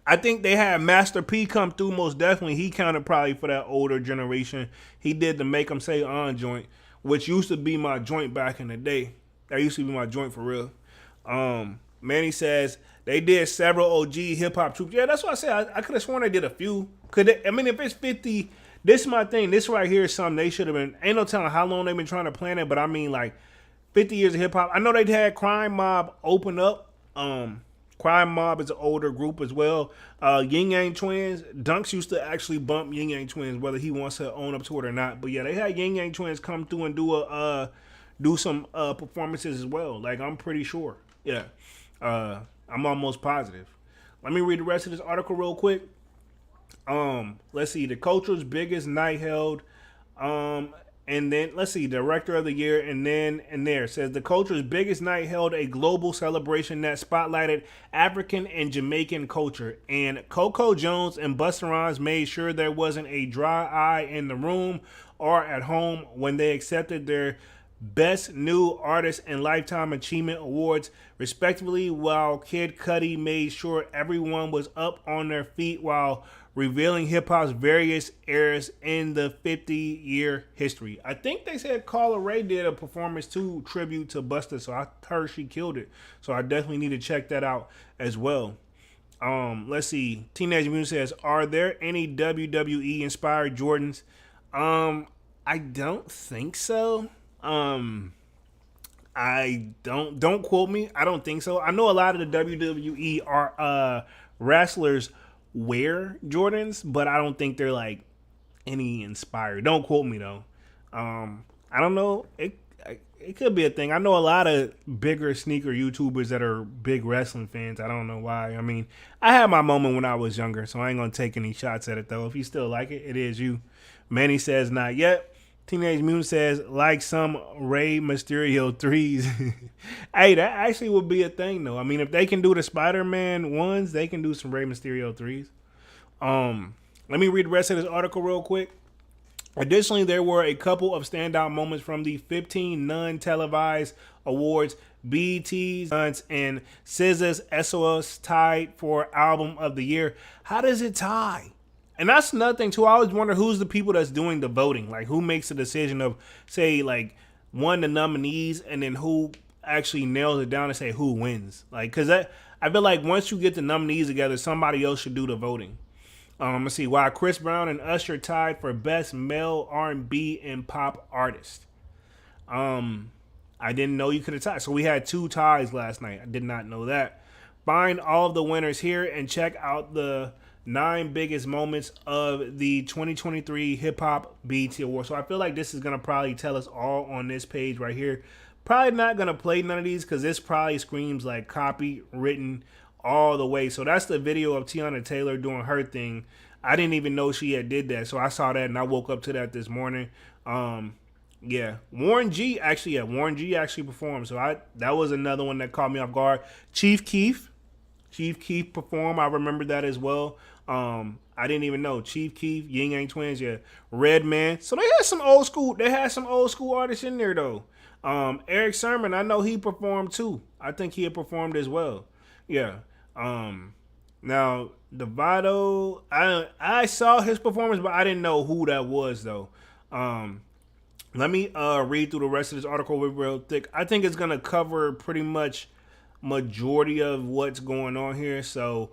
I think they had Master P come through most definitely. He counted probably for that older generation. He did the Make 'em Say On joint, which used to be my joint back in the day. That used to be my joint for real. Manny says they did several OG hip hop troops. Yeah, that's what I said. I could have sworn they did a few. I mean, if it's 50, this is my thing. This right here is something they should have been. Ain't no telling how long they've been trying to plan it, but I mean, like 50 years of hip hop. I know they had Crime Mob open up. Crime Mob is an older group as well. Yin Yang Twins. Dunks used to actually bump Yin Yang Twins, whether he wants to own up to it or not. But yeah, they had Yin Yang Twins come through and do some performances as well. Like, I'm pretty sure. Yeah. I'm almost positive. Let me read the rest of this article real quick. Let's see. The culture's biggest night held. And then let's see, Director of the Year, and there says the culture's biggest night held a global celebration that spotlighted African and Jamaican culture. And Coco Jones and Busta Rhymes made sure there wasn't a dry eye in the room or at home when they accepted their Best New Artist and Lifetime Achievement Awards, respectively, while Kid Cudi made sure everyone was up on their feet while revealing hip-hop's various eras in the 50-year history. I think they said Carla Rae did a performance too, tribute to Busta, so I heard she killed it. So I definitely need to check that out as well. Let's see. Teenage Mutant says, are there any WWE-inspired Jordans? I don't think so. I don't quote me. I don't think so. I know a lot of the WWE are wrestlers wear Jordans, but I don't think they're like any inspired. Don't quote me though. I don't know. It could be a thing. I know a lot of bigger sneaker YouTubers that are big wrestling fans. I don't know why. I mean, I had my moment when I was younger, so I ain't gonna take any shots at it though. If you still like it, it is you. Manny says not yet. Teenage Mutant says like some Rey Mysterio 3s. Hey, that actually would be a thing though. I mean, if they can do the Spider-Man 1s, they can do some Rey Mysterio 3s. Let me read the rest of this article real quick. Additionally, there were a couple of standout moments from the 15 non-televised awards. BET's and SZA's SOS tied for Album of the Year. How does it tie? And that's another thing too. I always wonder who's the people that's doing the voting. Like, who makes the decision of, say, like, the nominees, and then who actually nails it down and say who wins. Like, because I feel like once you get the nominees together, somebody else should do the voting. Let's see. While Chris Brown and Usher tied for Best Male R&B and Pop Artist. I didn't know you could have tied. So we had 2 ties last night. I did not know that. Find all of the winners here and check out the 9 biggest moments of the 2023 Hip Hop BET Awards. So I feel like this is going to probably tell us all on this page right here. Probably not going to play none of these because this probably screams like copywritten all the way. So that's the video of Tiana Taylor doing her thing. I didn't even know she had did that. So I saw that and I woke up to that this morning. Yeah, Warren G actually performed. So that was another one that caught me off guard. Chief Keef performed. I remember that as well. I didn't even know. Chief Keef, Yin Yang Twins, yeah. Redman. So they had some old school artists in there though. Eric Sermon, I know he performed too. I think he had performed as well. Yeah. Now Devado, I saw his performance, but I didn't know who that was though. Let me read through the rest of this article real thick. I think it's gonna cover pretty much majority of what's going on here. So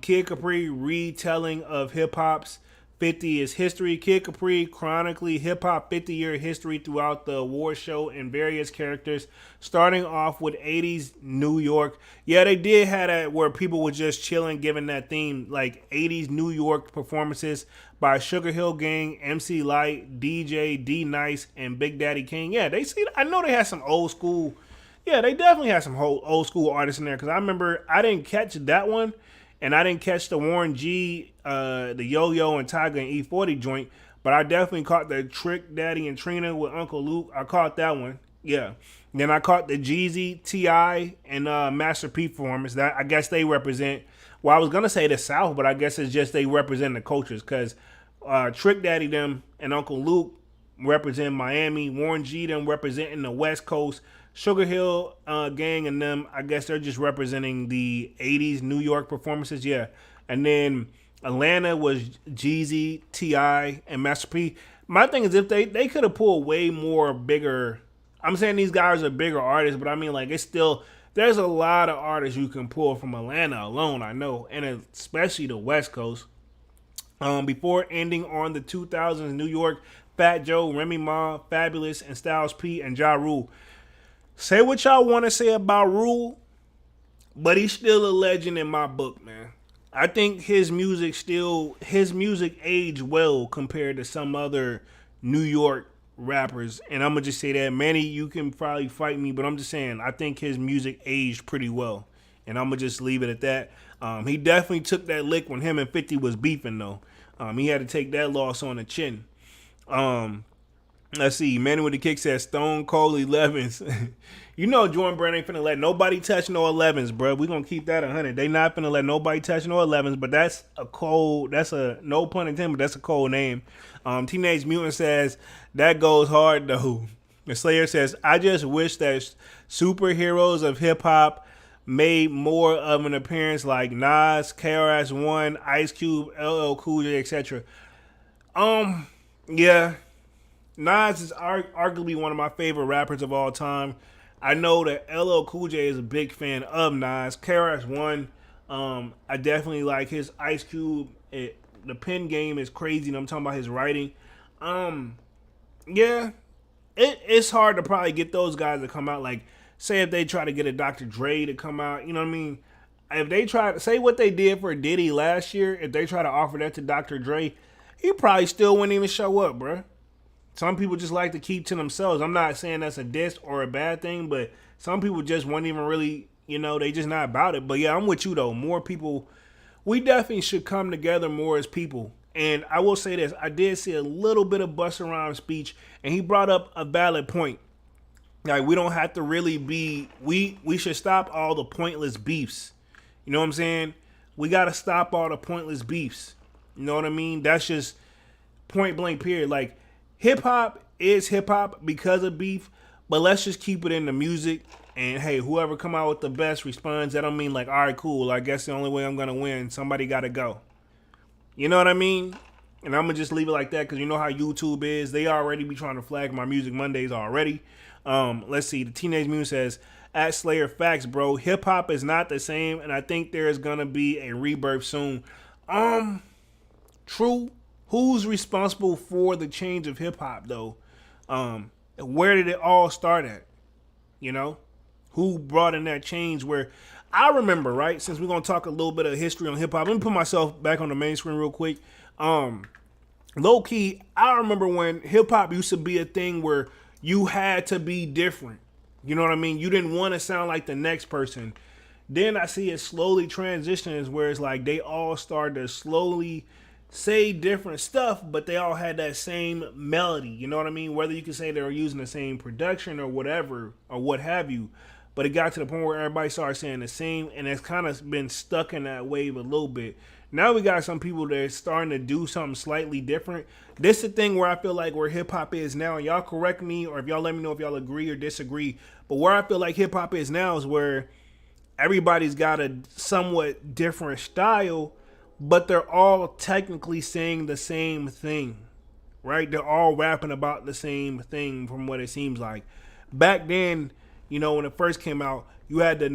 Kid Capri retelling of hip hop's 50 years history. Kid Capri chronically hip hop 50-year history throughout the award show and various characters, starting off with 80s New York. Yeah, they did have that where people were just chilling, given that theme, like 80s New York performances by Sugar Hill Gang, MC Light, DJ D Nice, and Big Daddy King. Yeah, I know they had some old school. Yeah, they definitely had some old school artists in there, because I remember I didn't catch that one, and I didn't catch the Warren G, the Yo-Yo and Tiger and E40 joint, but I definitely caught the Trick Daddy and Trina with Uncle Luke. I caught that one, yeah. Then I caught the Jeezy, T.I., and Master P performance. That I guess they represent Well, I was gonna say the South, but I guess it's just they represent the cultures because Trick Daddy them and Uncle Luke represent Miami. Warren G them representing the West Coast. Sugar Hill Gang and them, I guess they're just representing the '80s New York performances. Yeah, and then Atlanta was Jeezy, Ti, and Master P. My thing is if they could have pulled way more bigger. I'm saying these guys are bigger artists, but I mean like it's still there's a lot of artists you can pull from Atlanta alone. I know, and especially the West Coast. Before ending on the 2000s, New York, Fat Joe, Remy Ma, Fabulous, and Styles P and Ja Rule. Say what y'all want to say about Rule, but he's still a legend in my book, man. I think his music aged well compared to some other New York rappers. And I'm gonna just say that, Manny, you can probably fight me, but I'm just saying I think his music aged pretty well. And I'm gonna just leave it at that. He definitely took that lick when him and 50 was beefing though. He had to take that loss on the chin. Let's see. Manny with the kick says Stone Cold 11s. You know Jordan Brand ain't finna let nobody touch no 11s, bro. We gonna keep that 100. They not finna let nobody touch no 11s, but that's a no pun intended, but that's a cold name. Teenage Mutant says that goes hard though. The Slayer says I just wish that superheroes of hip hop made more of an appearance like Nas, KRS-One, Ice Cube, LL Cool J, etc. Yeah. Nas is arguably one of my favorite rappers of all time. I know that LL Cool J is a big fan of Nas. KRS-One, I definitely like his Ice Cube. The pen game is crazy, and I'm talking about his writing. Yeah, it's hard to probably get those guys to come out. Like, say if they try to get a Dr. Dre to come out, you know what I mean? If they try to say what they did for Diddy last year, if they try to offer that to Dr. Dre, he probably still wouldn't even show up, bruh. Some people just like to keep to themselves. I'm not saying that's a diss or a bad thing, but some people just won't even really, they just not about it. But yeah, I'm with you though. More people, we definitely should come together more as people. And I will say this, I did see a little bit of Busta Rhymes speech, and he brought up a valid point. Like, we don't have to really be, we should stop all the pointless beefs. You know what I'm saying? We got to stop all the pointless beefs. You know what I mean? That's just point blank period. Like, hip hop is hip hop because of beef, but let's just keep it in the music. And hey, whoever come out with the best response, that don't mean like, all right, cool. I guess the only way I'm going to win, somebody got to go. You know what I mean? And I'm going to just leave it like that because you know how YouTube is. They already be trying to flag my Music Mondays already. Let's see. The Teenage Mutant says, at Slayer, facts, bro. Hip hop is not the same, and I think there is gonna be a rebirth soon. True. Who's responsible for the change of hip hop though? Where did it all start at? You know, who brought in that change? Where I remember, right? Since we're gonna talk a little bit of history on hip hop, let me put myself back on the main screen real quick. Low key, I remember when hip hop used to be a thing where you had to be different. You know what I mean? You didn't want to sound like the next person. Then I see it slowly transitions where it's like they all started to slowly say different stuff, but they all had that same melody. You know what I mean? Whether you can say they were using the same production or whatever or what have you. But it got to the point where everybody started saying the same, and it's kind of been stuck in that wave a little bit. Now we got some people that are starting to do something slightly different. This is the thing where I feel like where hip hop is now, and y'all correct me, or if y'all let me know if y'all agree or disagree, but where I feel like hip hop is now is where everybody's got a somewhat different style, but they're all technically saying the same thing, right? They're all rapping about the same thing from what it seems like. Back then, you know, when it first came out, you had to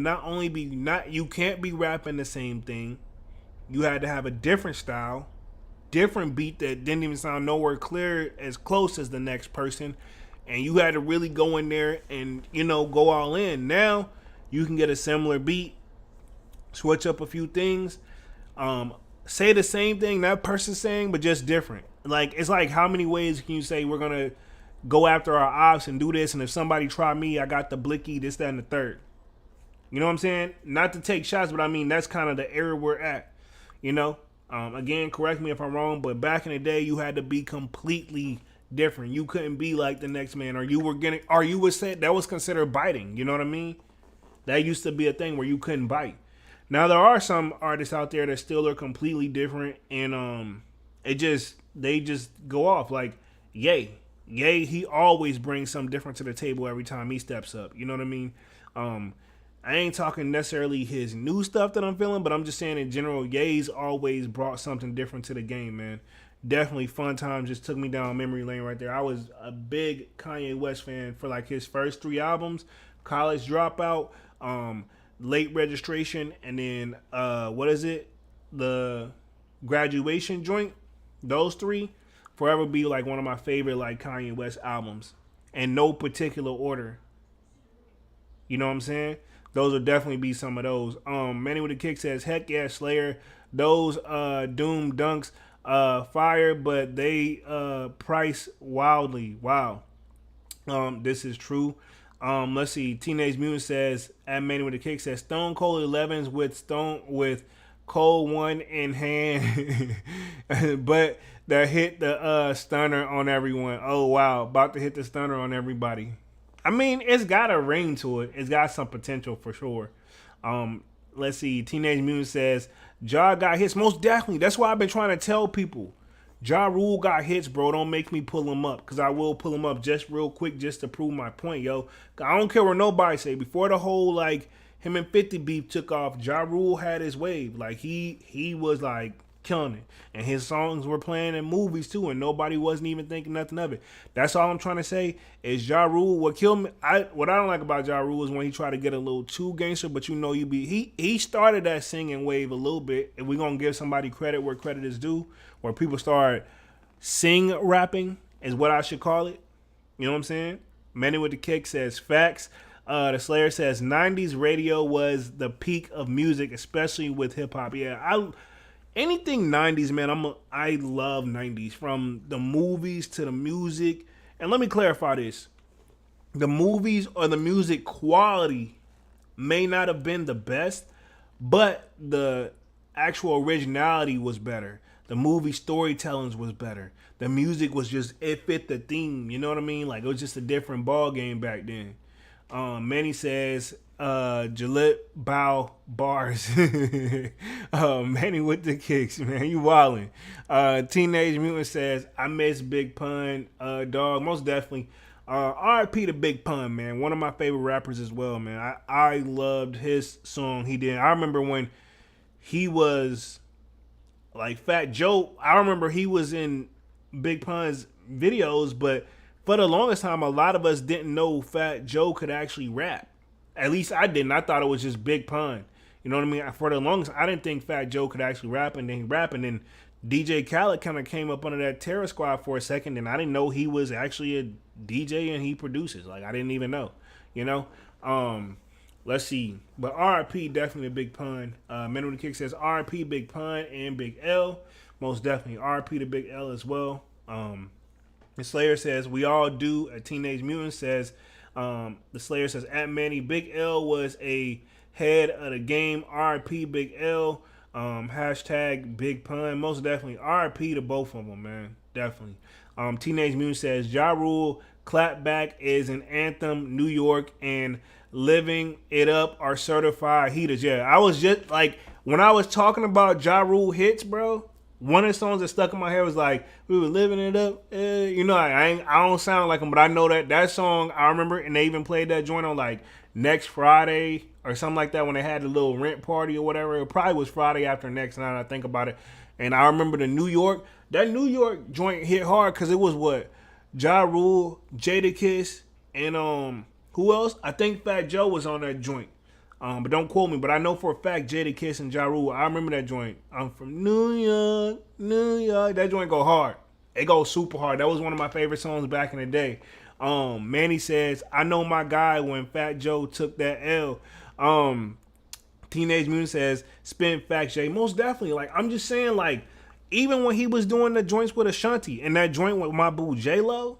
you can't be rapping the same thing. You had to have a different style, different beat that didn't even sound nowhere clear as close as the next person. And you had to really go in there and, go all in. Now, you can get a similar beat, switch up a few things, say the same thing that person's saying, but just different. Like, it's like, how many ways can you say we're going to go after our ops and do this, and if somebody try me, I got the blicky, this, that, and the third. You know what I'm saying? Not to take shots, but I mean, that's kind of the era we're at. Again, correct me if I'm wrong, but back in the day, you had to be completely different. You couldn't be like the next man, or you would say that was considered biting. You know what I mean? That used to be a thing where you couldn't bite. Now there are some artists out there that still are completely different, and they just go off like Ye. Ye, he always brings something different to the table every time he steps up. You know what I mean? Um, I ain't talking necessarily his new stuff that I'm feeling, but I'm just saying in general, Ye's always brought something different to the game, man. Definitely fun times. Just took me down memory lane right there. I was a big Kanye West fan for like his first three albums, College Dropout, Late Registration, and then what is it? The Graduation joint. Those three forever be like one of my favorite like Kanye West albums, in no particular order. You know what I'm saying? Those will definitely be some of those. Manny with the Kick says, heck yeah, Slayer. Those Doom Dunks fire, but they price wildly. Wow. This is true. Let's see. Teenage Mutant says, at Manny with the Kick says, Stone Cold 11s with Cold One in hand, but that hit the stunner on everyone. Oh wow, about to hit the stunner on everybody. I mean, it's got a ring to it. It's got some potential for sure. Let's see. Teenage Mutant says, Ja got hits. Most definitely. That's why I've been trying to tell people. Ja Rule got hits, bro. Don't make me pull him up, because I will pull him up just real quick just to prove my point, yo. I don't care what nobody say. Before the whole, like, him and 50 beef took off, Ja Rule had his wave. Like, he was, like, killing it. And his songs were playing in movies, too, and nobody wasn't even thinking nothing of it. That's all I'm trying to say is Ja Rule. What killed me, what I don't like about Ja Rule is when he tried to get a little too gangster, but you know he started that singing wave a little bit. If we're going to give somebody credit where credit is due, where people start sing rapping is what I should call it. You know what I'm saying? Manny with the Kick says, facts. The Slayer says 90s radio was the peak of music, especially with hip hop. Yeah, anything 90s, man. I love 90s, from the movies to the music. And let me clarify this: the movies or the music quality may not have been the best, but the actual originality was better. The movie storytellings was better. The music was just, it fit the theme. You know what I mean? Like, it was just a different ball game back then. Manny says, Gillette Bow Bars. Manny with the kicks, man. You wildin'. Teenage Mutant says, I miss Big Pun, dog. Most definitely. RIP to Big Pun, man. One of my favorite rappers as well, man. I loved his song he did. I remember when he was like Fat Joe. I remember he was in Big Pun's videos, but for the longest time, a lot of us didn't know Fat Joe could actually rap. At least I didn't. I thought it was just Big Pun. You know what I mean? For the longest, I didn't think Fat Joe could actually rap, and then he rapped, and then DJ Khaled kind of came up under that Terror Squad for a second, and I didn't know he was actually a DJ and he produces. Like, I didn't even know, you know? Let's see. But RIP, definitely a Big Pun. Men with the Kick says RIP, Big Pun, and Big L. Most definitely RIP to Big L as well. The Slayer says, we all do. A Teenage Mutant says, the Slayer says, at Manny, Big L was a head of the game. RIP, Big L. Hashtag Big Pun. Most definitely RIP to both of them, man. Definitely. Teenage Mutant says, Ja Rule, Clapback is an anthem. New York and Living It Up are certified heaters. Yeah, I was just like, when I was talking about Ja Rule hits, bro, one of the songs that stuck in my head was like, we were living it up. You know, I don't sound like him, but I know that song, I remember, and they even played that joint on like Next Friday or something like that when they had the little rent party or whatever. It probably was Friday after next, now that I think about it. And I remember that New York joint hit hard because it was what? Ja Rule, Jadakiss, and who else? I think Fat Joe was on that joint. But don't quote me. But I know for a fact Jadakiss and Ja Rule. I remember that joint. I'm from New York, New York. That joint go hard. It goes super hard. That was one of my favorite songs back in the day. Manny says, I know my guy when Fat Joe took that L. Teenage Mutant says, spin facts, Jay. Most definitely. Like, I'm just saying, like, even when he was doing the joints with Ashanti and that joint with my boo J-Lo,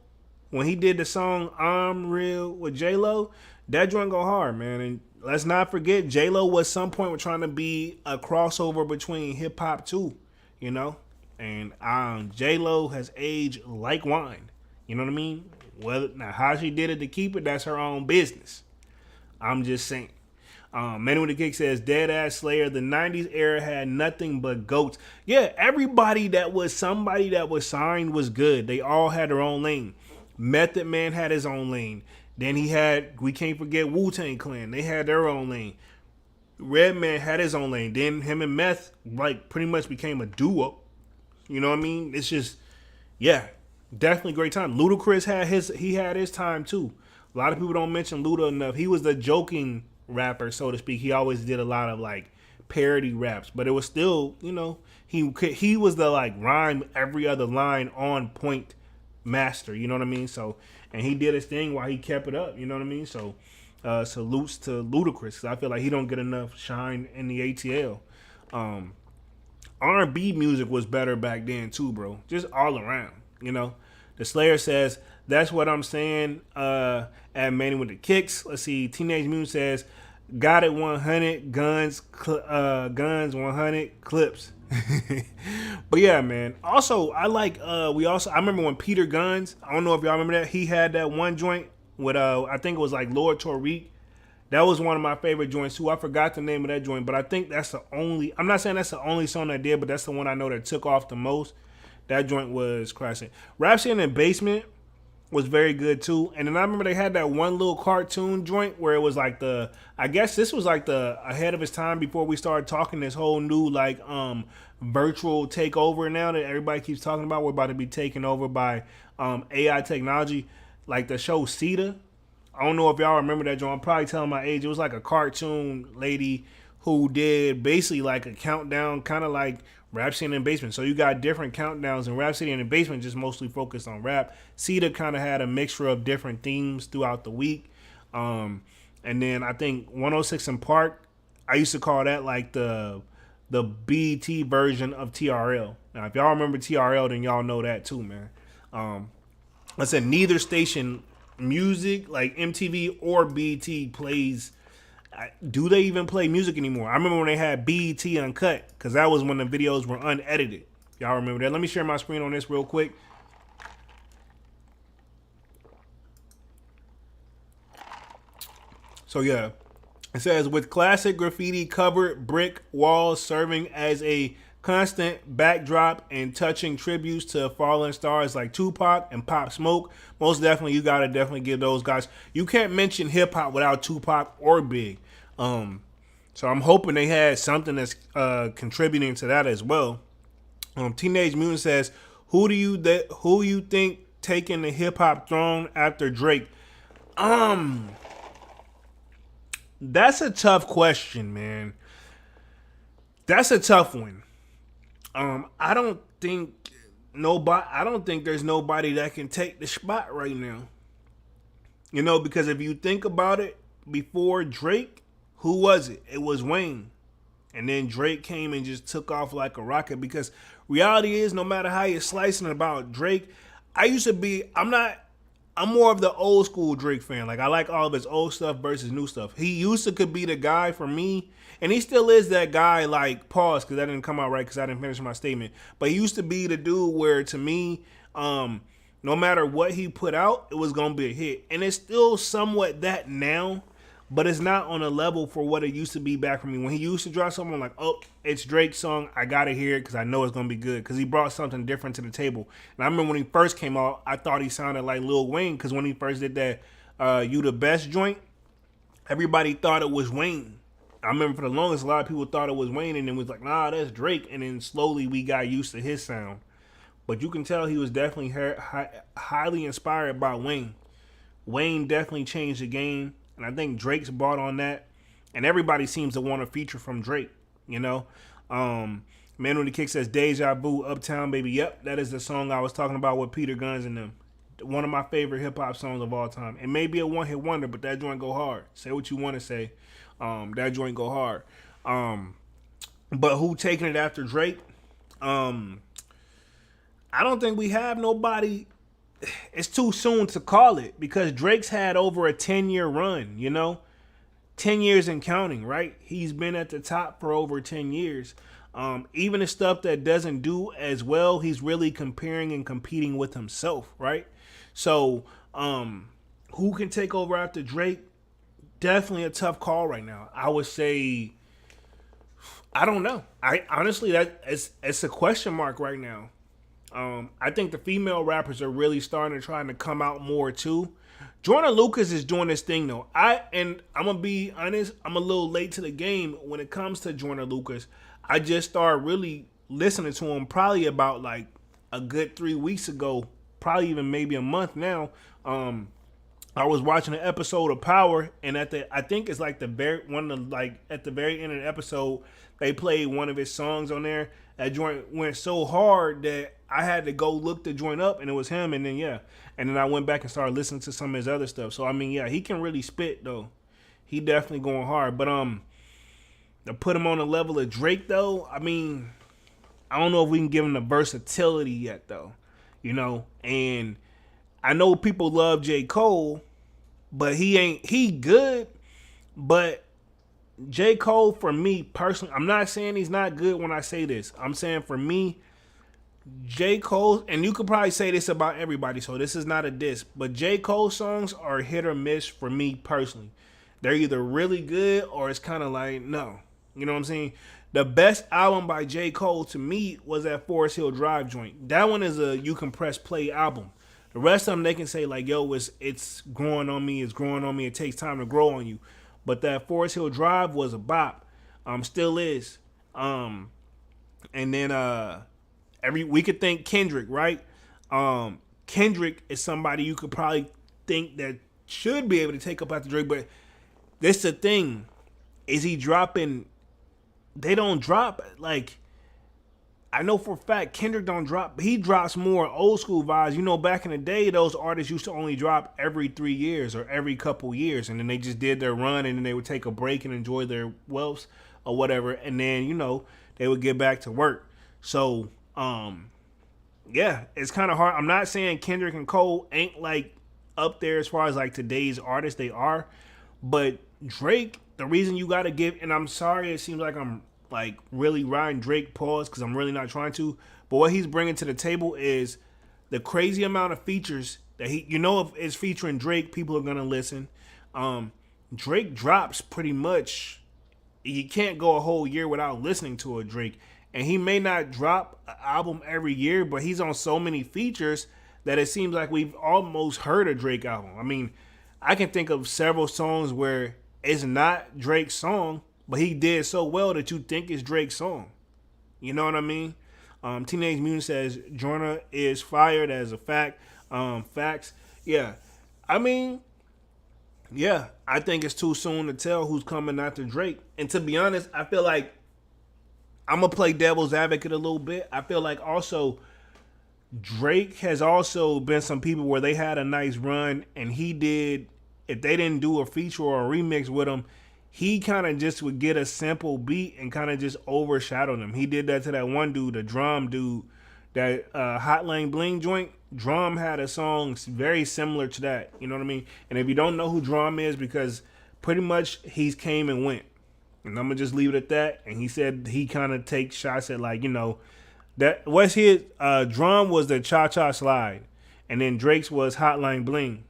when he did the song I'm Real with J-Lo, that joint go hard, man. And let's not forget, J-Lo was some point trying to be a crossover between hip-hop too, you know? And J-Lo has aged like wine. You know what I mean? Well, now how she did it to keep it, that's her own business. I'm just saying. Manu the Kick says, Dead Ass Slayer, the 90s era had nothing but goats. Yeah, everybody that was somebody that was signed was good. They all had their own lane. Method Man had his own lane. Then we can't forget Wu-Tang Clan. They had their own lane. Redman had his own lane. Then him and Meth, like, pretty much became a duo. You know what I mean? It's just, yeah, definitely great time. Ludacris had his time too. A lot of people don't mention Luda enough. He was the joking rapper, so to speak. He always did a lot of like parody raps, but it was still, he was the like rhyme every other line on point master. You know what I mean? So, and he did his thing while he kept it up. You know what I mean? So, salutes to Ludacris, because I feel like he don't get enough shine in the ATL. R&B music was better back then too, bro. Just all around, The Slayer says, that's what I'm saying. At Manny with the Kicks. Let's see. Teenage Mutant says, got it 100 guns 100 clips. But yeah, man. Also, I remember when Peter Guns, I don't know if y'all remember that, he had that one joint with I think it was like Lord Tariq. That was one of my favorite joints too. I forgot the name of that joint, but I think that's the only, I'm not saying that's the only song I did, but that's the one I know that took off the most. That joint was classic. Rhapsody in the Basement was very good too. And then I remember they had that one little cartoon joint where it was like I guess this was like the ahead of its time before we started talking this whole new like virtual takeover now that everybody keeps talking about. We're about to be taken over by AI technology, like the show Sita. I don't know if y'all remember that joint. I'm probably telling my age. It was like a cartoon lady who did basically like a countdown, kind of like Rhapsody in the Basement. So you got different countdowns, and Rhapsody in the Basement just mostly focused on rap. Cedar kind of had a mixture of different themes throughout the week. And then I think 106 in Park, I used to call that like the BET version of TRL. Now, if y'all remember TRL, then y'all know that too, man. I said neither station music, like MTV or BET, plays. Do they even play music anymore? I remember when they had BET Uncut, because that was when the videos were unedited. Y'all remember that? Let me share my screen on this real quick. So yeah, it says, with classic graffiti covered brick walls serving as a constant backdrop and touching tributes to fallen stars like Tupac and Pop Smoke, most definitely you gotta definitely give those guys. You can't mention hip hop without Tupac or Big. So I'm hoping they had something that's contributing to that as well. Teenage Mutant says, who you think taking the hip hop throne after Drake? That's a tough question, man. That's a tough one. I don't think there's nobody that can take the spot right now. Because if you think about it, before Drake, who was it? It was Wayne. And then Drake came and just took off like a rocket, because reality is, no matter how you're slicing about Drake, I'm more of the old school Drake fan. Like, I like all of his old stuff versus new stuff. He used to could be the guy for me, and he still is that guy, like, pause, because that didn't come out right because I didn't finish my statement. But he used to be the dude where, to me, no matter what he put out, it was going to be a hit. And it's still somewhat that now, but it's not on a level for what it used to be back for me. When he used to drop something, I'm like, oh, it's Drake's song. I got to hear it because I know it's going to be good, because he brought something different to the table. And I remember when he first came out, I thought he sounded like Lil Wayne, because when he first did that You the Best joint, everybody thought it was Wayne. I remember for the longest, a lot of people thought it was Wayne, and then was like, nah, that's Drake. And then slowly we got used to his sound. But you can tell he was definitely highly inspired by Wayne. Wayne definitely changed the game. And I think Drake's bought on that. And everybody seems to want a feature from Drake, Man with the Kick says, Deja Vu, Uptown Baby. Yep, that is the song I was talking about with Peter Guns and them. One of my favorite hip-hop songs of all time. It may be a one-hit wonder, but that joint go hard. Say what you want to say. That joint go hard. But who taking it after Drake? I don't think we have nobody. It's too soon to call it, because Drake's had over a 10-year run, 10 years and counting, right? He's been at the top for over 10 years. Even the stuff that doesn't do as well, he's really comparing and competing with himself, right? So, who can take over after Drake? definitely a tough call right now. I would say I don't know. I honestly that it's a question mark right now. I think the female rappers are really starting to trying to come out more too. Jordan Lucas is doing this thing though. I'm gonna be honest. I'm a little late to the game when it comes to Jordan Lucas. I just started really listening to him probably about like a good 3 weeks ago, probably even maybe a month now. I was watching an episode of Power, and I think it's like the very one of the, like at the very end of the episode, they played one of his songs on there. That joint went so hard that I had to go look the joint up, and it was him. And then and then I went back and started listening to some of his other stuff. So I mean, yeah, he can really spit though. He definitely going hard. But to put him on the level of Drake though, I mean, I don't know if we can give him the versatility yet though. And I know people love J. Cole, but he good, but J. Cole for me personally, I'm not saying he's not good when I say this. I'm saying for me, J. Cole, and you could probably say this about everybody, so this is not a diss, but J. Cole songs are hit or miss for me personally. They're either really good or it's kind of like, no. You know what I'm saying? The best album by J. Cole to me was that Forest Hill Drive joint. That one is a you can press play album. The rest of them, they can say like, yo, it's growing on me, it takes time to grow on you. But that Forest Hill Drive was a bop. Still is. And then we could think Kendrick, right? Kendrick is somebody you could probably think that should be able to take up after Drake, but this the thing. Is he dropping? They don't drop like. I know for a fact Kendrick don't drop. He drops more old school vibes. Back in the day, those artists used to only drop every 3 years or every couple years, and then they just did their run, and then they would take a break and enjoy their wealth or whatever, and then they would get back to work. So, yeah, it's kind of hard. I'm not saying Kendrick and Cole ain't like up there as far as like today's artists. They are, but Drake. The reason you got to give, and I'm sorry, it seems like I'm like really riding Drake pause because I'm really not trying to. But what he's bringing to the table is the crazy amount of features that if it's featuring Drake, people are gonna listen. Drake drops pretty much. You can't go a whole year without listening to a Drake, and he may not drop an album every year, but he's on so many features that it seems like we've almost heard a Drake album. I mean, I can think of several songs where it's not Drake's song, but he did so well that you think it's Drake's song. You know what I mean? Teenage Mutant says Jorna is fired as a fact. Facts. Yeah. I mean, yeah, I think it's too soon to tell who's coming after Drake. And to be honest, I feel like I'm going to play devil's advocate a little bit. I feel like also Drake has also been some people where they had a nice run and if they didn't do a feature or a remix with him, he kind of just would get a simple beat and kind of just overshadow them. He did that to that one dude, the drum dude, that Hotline Bling joint. Drum had a song very similar to that. You know what I mean? And if you don't know who Drum is, because pretty much he's came and went. And I'm going to just leave it at that. And he said he kind of takes shots at that what's his Drum was the Cha Cha Slide. And then Drake's was Hotline Bling.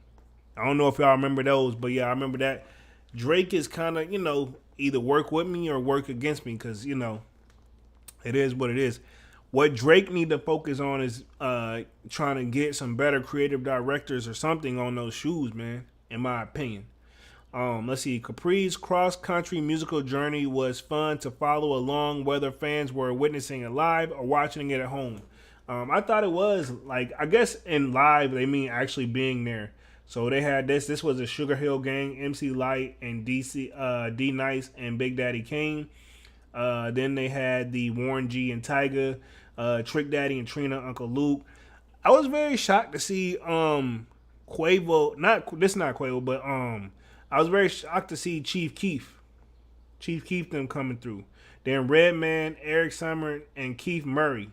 I don't know if y'all remember those, but yeah, I remember that. Drake is kind of, either work with me or work against me because, it is what it is. What Drake need to focus on is trying to get some better creative directors or something on those shoes, man, in my opinion. Let's see. Capri's cross-country musical journey was fun to follow along, whether fans were witnessing it live or watching it at home. I thought it was, I guess in live, they mean actually being there. So they had this. This was a Sugar Hill Gang, MC Lyte, and D Nice, and Big Daddy Kane. Then they had the Warren G and Tyga, Trick Daddy and Trina, Uncle Luke. I was very shocked to see Quavo. Not Quavo, but I was very shocked to see Chief Keef them coming through. Then Redman, Eric Summer, and Keith Murray.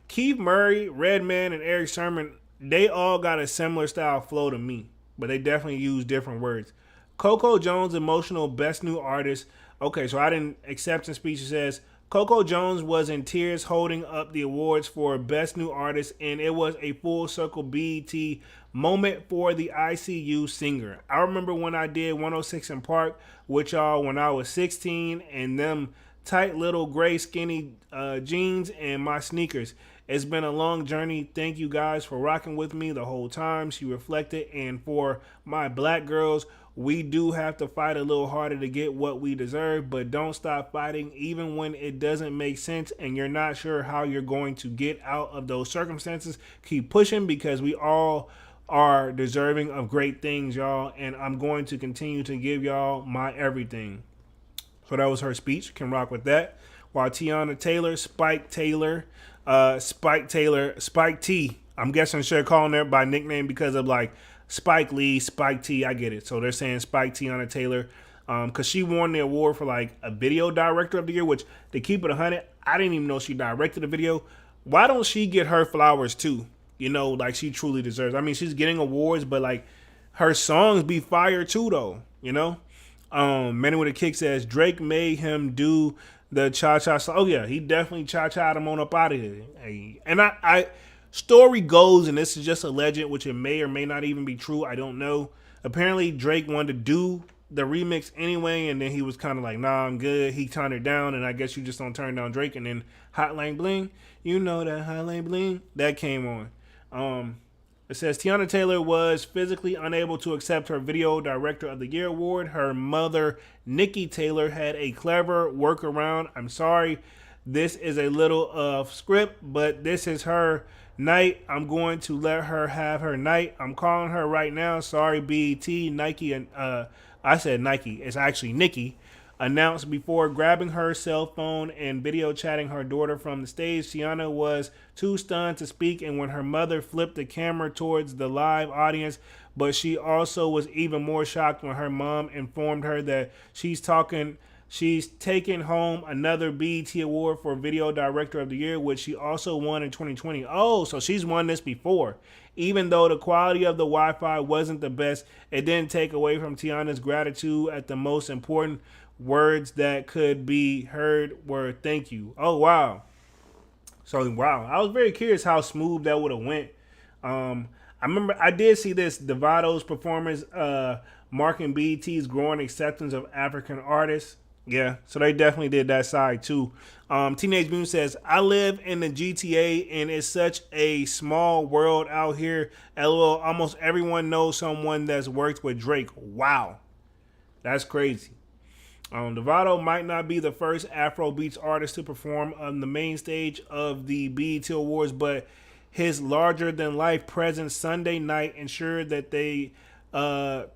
Keith Murray, Redman, and Eric Summer. They all got a similar style flow to me, but they definitely use different words. Coco Jones, emotional, best new artist. Okay, so I didn't. Acceptance speech says Coco Jones was in tears holding up the awards for Best New Artist, and it was a full circle BET moment for the ICU singer. I remember when I did 106 in Park with y'all when I was 16, and them tight little gray skinny jeans and my sneakers. It's been a long journey. Thank you guys for rocking with me the whole time, she reflected. And for my black girls, we do have to fight a little harder to get what we deserve, but don't stop fighting even when it doesn't make sense and you're not sure how you're going to get out of those circumstances. Keep pushing because we all are deserving of great things, y'all, and I'm going to continue to give y'all my everything. So that was her speech. Can rock with that. While Tiana Taylor, Spike T. I'm guessing they're calling her by nickname because of like Spike Lee, Spike T. I get it. So they're saying Spike Tiana Taylor because she won the award for like a video director of the year, which to keep it 100, I didn't even know she directed a video. Why don't she get her flowers too? You know, like she truly deserves. I mean, she's getting awards, but like her songs be fire too, though. You know. Manny with a Kick says Drake made him do the cha-cha song. Oh yeah, he definitely cha-cha'd him on up out of here. Hey, and I story goes, and this is just a legend, which it may or may not even be true. I don't know. Apparently Drake wanted to do the remix anyway, and then he was kind of like, nah, I'm good. He turned it down, and I guess you just don't turn down Drake. And then Hotline Bling, you know that Hotline Bling, that came on. It says Tiana Taylor was physically unable to accept her Video Director of the Year award. Her mother, Nikki Taylor, had a clever workaround. I'm sorry, this is a little script, but this is her night. I'm going to let her have her night. I'm calling her right now. Sorry, BET, Nike, and I said Nike. It's actually Nikki. Announced before grabbing her cell phone and video chatting her daughter from the stage. Tiana was too stunned to speak, and when her mother flipped the camera towards the live audience, but she also was even more shocked when her mom informed her that she's taking home another BET award for Video Director of the Year, which she also won in 2020. Oh, so she's won this before. Even though the quality of the Wi-Fi wasn't the best, it didn't take away from Tiana's gratitude at the most important words that could be heard were thank you. Oh wow. So wow, I was very curious how smooth that would have went. I remember I did see this Devato's performance marking BET's growing acceptance of African artists. Yeah, so they definitely did that side too. Teenage Mutant says, I live in the GTA and it's such a small world out here. LOL, almost everyone knows someone that's worked with Drake. Wow. That's crazy. Devato might not be the first Afrobeats artist to perform on the main stage of the BET Awards, but his larger-than-life presence Sunday night ensured that the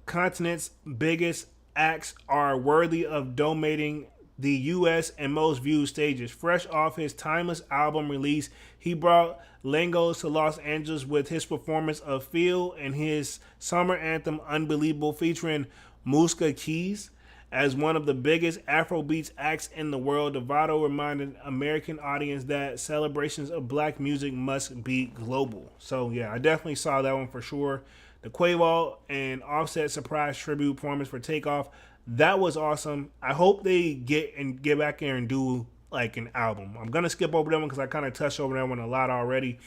continent's biggest acts are worthy of dominating the U.S. and most viewed stages. Fresh off his timeless album release, he brought Lingos to Los Angeles with his performance of Feel and his summer anthem Unbelievable featuring Muska Keys. As one of the biggest Afrobeats acts in the world, Devato reminded American audience that celebrations of black music must be global. So yeah, I definitely saw that one for sure. The Quavo and Offset surprise tribute performance for Takeoff, that was awesome. I hope they get back there and do like an album. I'm gonna skip over that one because I kind of touched over that one a lot already.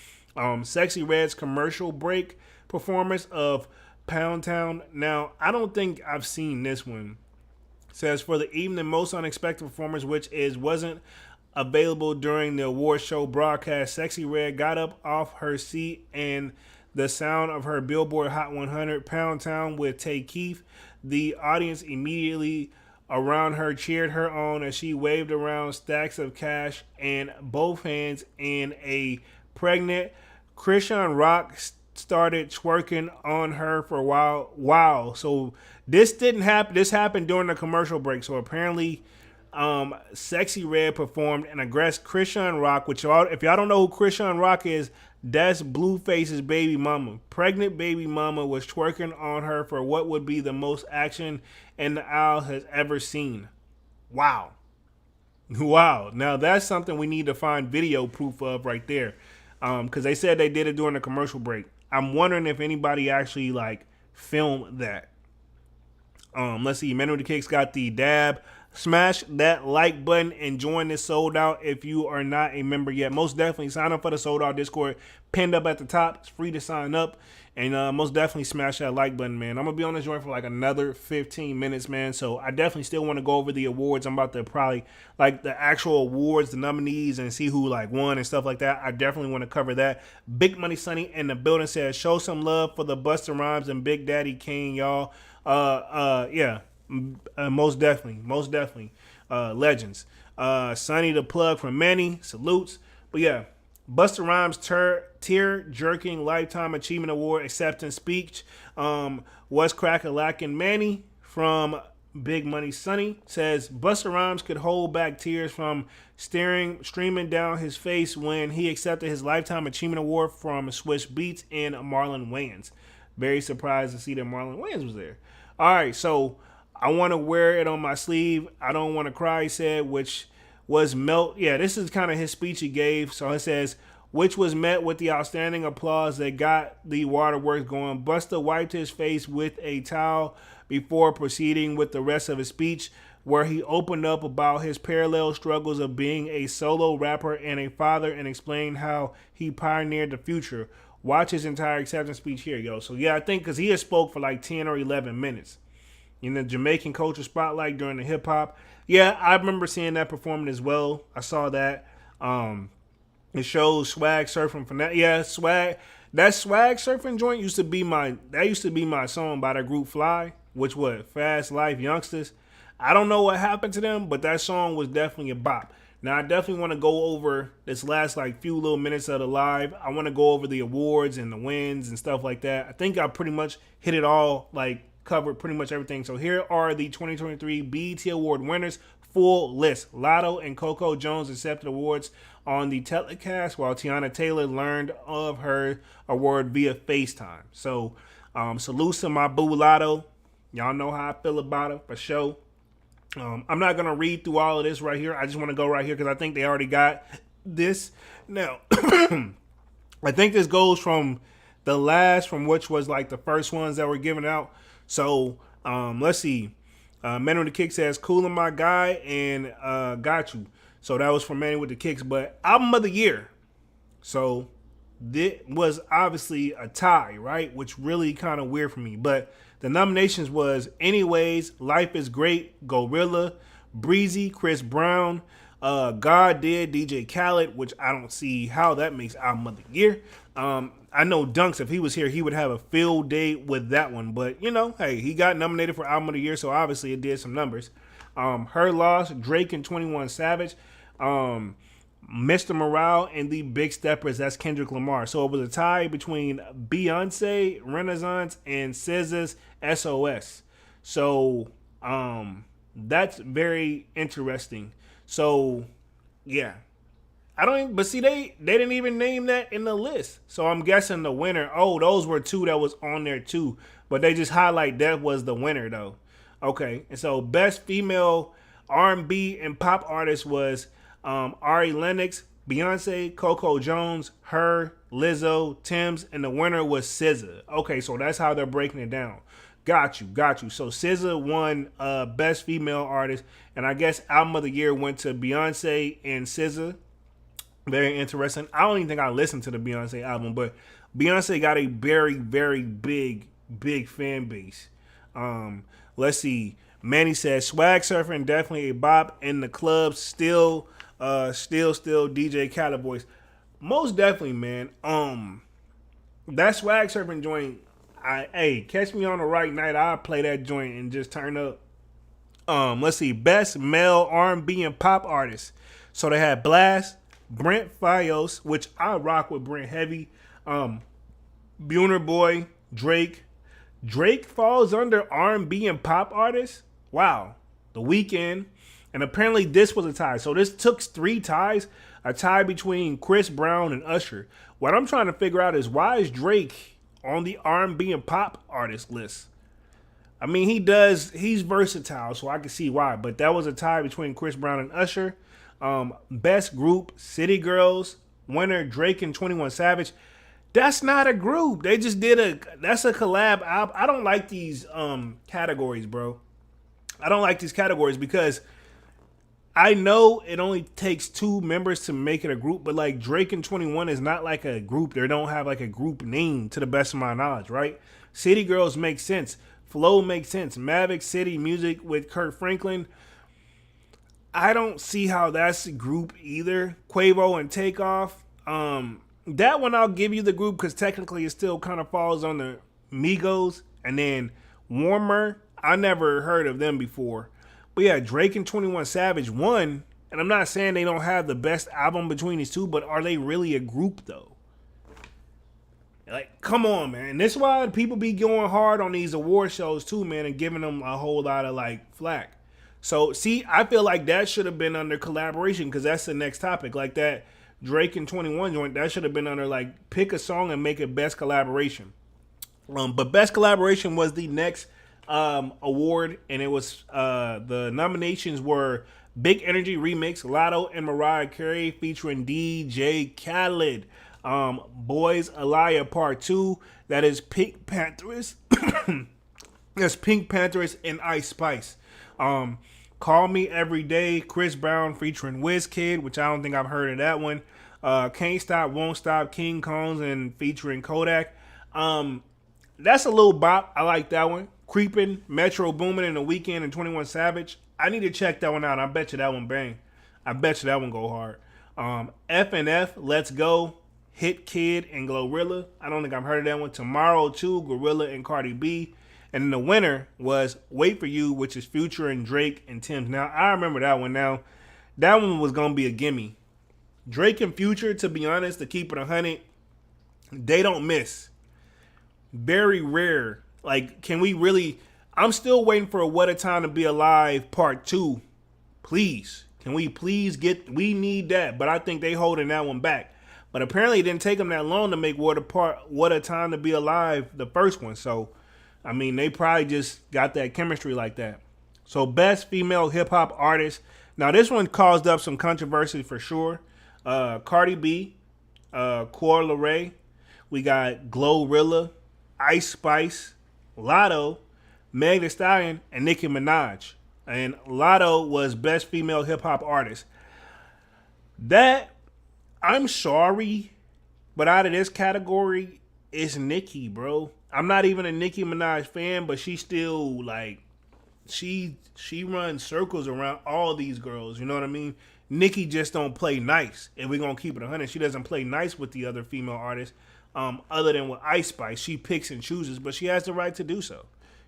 Sexy Red's commercial break performance of Pound Town. Now I don't think I've seen this one. Says for the evening most unexpected performance, which wasn't available during the award show broadcast, Sexy Red got up off her seat and the sound of her Billboard Hot 100 Pound Town with Tay Keith. The audience immediately around her cheered her on as she waved around stacks of cash and both hands, and a pregnant Christian Rock started twerking on her for a while. Wow. So this didn't happen. This happened during the commercial break. So apparently Sexy Red performed an aggressive Christian Rock, which if y'all don't know who Christian Rock is, that's Blueface's baby mama. Pregnant baby mama was twerking on her for what would be the most action in the aisle has ever seen. Wow. Wow. Now that's something we need to find video proof of right there. Because they said they did it during the commercial break. I'm wondering if anybody actually like filmed that. Let's see. Men with the Kicks got the dab. Smash that like button and join this sold out if you are not a member yet. Most definitely sign up for the sold out Discord pinned up at the top. It's free to sign up. And most definitely smash that like button, man. I'm going to be on this joint for like another 15 minutes, man. So I definitely still want to go over the awards. I'm about to probably like the actual awards, the nominees, and see who like won and stuff like that. I definitely want to cover that. Big Money Sonny in the building says, show some love for the Busta Rhymes and Big Daddy Kane, y'all. Yeah. Most definitely, legends. Sonny the plug from Manny, salutes. But yeah, Busta Rhymes tear-jerking Lifetime Achievement Award acceptance speech. What's crack-a-lackin' Manny from Big Money Sonny says Busta Rhymes could hold back tears from streaming down his face when he accepted his Lifetime Achievement Award from Swiss Beats and Marlon Wayans. Very surprised to see that Marlon Wayans was there. All right, so I want to wear it on my sleeve. I don't want to cry, he said, which was yeah, this is kind of his speech he gave. So it says, which was met with the outstanding applause that got the waterworks going. Busta wiped his face with a towel before proceeding with the rest of his speech, where he opened up about his parallel struggles of being a solo rapper and a father and explained how he pioneered the future. Watch his entire acceptance speech here, yo. So yeah, I think because he had spoke for like 10 or 11 minutes in the Jamaican culture spotlight during the hip hop. Yeah, I remember seeing that performing as well. I saw that. It shows swag surfing from that. Yeah, swag. That swag surfing joint used to be my song by the group Fly, which was Fast Life Youngsters. I don't know what happened to them, but that song was definitely a bop. Now I definitely want to go over this last like few little minutes of the live. I want to go over the awards and the wins and stuff like that. I think I pretty much hit it all, like covered pretty much everything. So here are the 2023 BET Award winners. Full list. Lotto and Coco Jones accepted awards on the telecast, while Tiana Taylor learned of her award via FaceTime. So salute to my boo Lotto. Y'all know how I feel about her for sure. I'm not gonna read through all of this right here. I just want to go right here because I think they already got this. Now, I think this goes from the last, from which was like the first ones that were given out. So let's see. Manny with the Kick says, "Coolin' my guy," and "Got You." So that was from Manny with the Kicks. But album of the year. So this was obviously a tie, right? Which really kind of weird for me. But the nominations was Anyways, Life is Great, Gorilla, Breezy, Chris Brown, God Did, DJ Khaled, which I don't see how that makes album of the year. I know Dunks, if he was here, he would have a field day with that one. But, you know, hey, he got nominated for album of the year, so obviously it did some numbers. Her Loss, Drake and 21 Savage, Mr. Morale, and the Big Steppers, that's Kendrick Lamar. So it was a tie between Beyonce, Renaissance, and SZA's SOS. So that's very interesting. So, yeah. I don't even, but see, they didn't even name that in the list. So I'm guessing the winner, those were two that was on there too. But they just highlight that was the winner though. Okay, and so best female R&B and pop artist was Ari Lennox, Beyonce, Coco Jones, Her, Lizzo, Tim's, and the winner was SZA. Okay, so that's how they're breaking it down. Got you. So SZA won best female artist, and I guess album of the year went to Beyonce and SZA. Very interesting. I don't even think I listened to the Beyonce album, but Beyonce got a very, very big fan base. Let's see. Manny says swag surfing definitely a bop in the club. Still DJ Khaled voice. Most definitely, man. That swag surfing joint. Catch me on the right night. I'll play that joint and just turn up. Let's see. Best male R&B and pop artist. So they had Blast, Brent Faiyaz, which I rock with Brent heavy. Buner Boy, Drake. Drake falls under R&B and pop artists. Wow. The Weeknd. And apparently this was a tie. So this took 3 ties. A tie between Chris Brown and Usher. What I'm trying to figure out is why is Drake on the R&B and pop artist list? I mean, he's versatile, so I can see why. But that was a tie between Chris Brown and Usher. Best group, City Girls. Winner, Drake and 21 Savage. That's not a group. They just that's a collab album. I don't like these categories, bro. I don't like these categories because I know it only takes two members to make it a group, but like Drake and 21 is not like a group. They don't have like a group name to the best of my knowledge, right? City Girls makes sense. Flow makes sense. Mavic City Music with Kurt Franklin. I don't see how that's a group either. Quavo and Takeoff. That one I'll give you the group because technically it still kind of falls on the Migos. And then Warmer, I never heard of them before. But yeah, Drake and 21 Savage won. And I'm not saying they don't have the best album between these two, but are they really a group though? Like, come on, man. This is why people be going hard on these award shows too, man, and giving them a whole lot of like flack. So, see, I feel like that should have been under collaboration because that's the next topic. Like that Drake and 21 joint, that should have been under like pick a song and make it best collaboration. But best collaboration was the next award, and it was the nominations were Big Energy Remix, Lotto and Mariah Carey featuring DJ Khaled. Boys Aliyah Part 2, that is Pink Panthers. That's Pink Panthers and Ice Spice. Call Me Every Day, Chris Brown featuring Wizkid, which I don't think I've heard of that one. Can't Stop, Won't Stop, King Combs and featuring Kodak. That's a little bop. I like that one. Creepin', Metro Boomin' in the Weekend and 21 Savage. I need to check that one out. I bet you that one bang. I bet you that one go hard. F&F, Let's Go, Hit Kid and Glorilla. I don't think I've heard of that one. Tomorrow 2, Gorilla and Cardi B. And then the winner was Wait For You, which is Future and Drake and Tim's. Now, I remember that one now. That one was going to be a gimme. Drake and Future, to be honest, to keep it 100, they don't miss. Very rare. Like, can we really... I'm still waiting for What a Time to Be Alive Part 2. Please. Can we please get... We need that. But I think they holding that one back. But apparently it didn't take them that long to make What a Time to Be Alive, the first one. So... I mean, they probably just got that chemistry like that. So, best female hip-hop artist. Now, this one caused up some controversy for sure. Cardi B, Coi Leray. We got Glorilla, Ice Spice, Lotto, Meg Thee Stallion, and Nicki Minaj. And Lotto was best female hip-hop artist. That, I'm sorry, but out of this category, it's Nicki, bro. I'm not even a Nicki Minaj fan, but she still, like, she runs circles around all these girls, you know what I mean? Nicki just don't play nice. If we're going to keep it 100, she doesn't play nice with the other female artists, other than with Ice Spice. She picks and chooses, but she has the right to do so.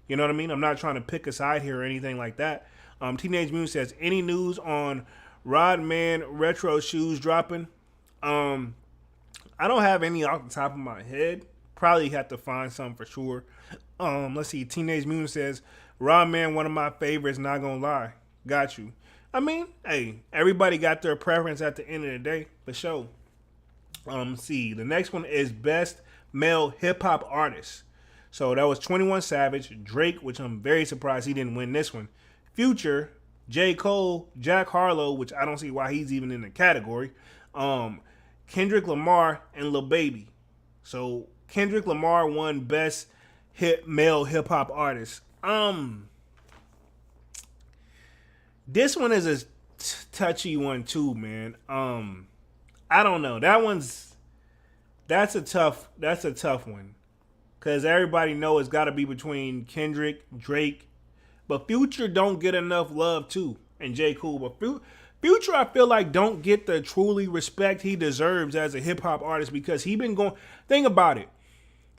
You know what I mean? I'm not trying to pick a side here or anything like that. Teenage Mutant says, any news on Rodman retro shoes dropping? I don't have any off the top of my head. Probably have to find some for sure. Let's see. Teenage Mutant says, Rodman, one of my favorites, not gonna lie. Got you. I mean, hey, everybody got their preference at the end of the day, for sure. See, the next one is best male hip hop artist. So that was 21 Savage, Drake, which I'm very surprised he didn't win this one. Future, J. Cole, Jack Harlow, which I don't see why he's even in the category. Kendrick Lamar and Lil Baby. So Kendrick Lamar won best male hip hop artist. This one is a touchy one too, man. I don't know. That's a tough one. Cause everybody know it's gotta be between Kendrick, Drake, but Future don't get enough love too, and J. Cole. But Future, I feel like, don't get the truly respect he deserves as a hip hop artist because he been going. Think about it.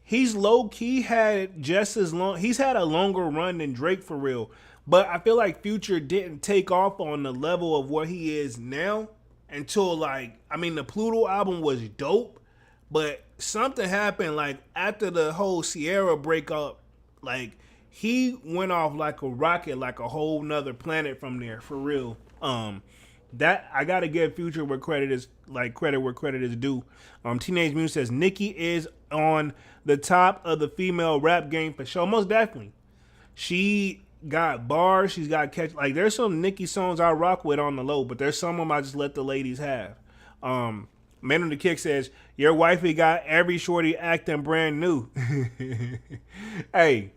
He's low key had just as long. He's had a longer run than Drake for real. But I feel like Future didn't take off on the level of what he is now until the Pluto album was dope, but something happened after the whole Sierra breakup. He went off like a rocket, like a whole nother planet from there for real. That I gotta give Future where credit is where credit is due. Teenage Mutant says Nicki is on the top of the female rap game for sure. Most definitely, she got bars. She's got catch. There's some Nicki songs I rock with on the low, but there's some of them I just let the ladies have. Man on the Kick says your wifey got every shorty acting brand new. Hey,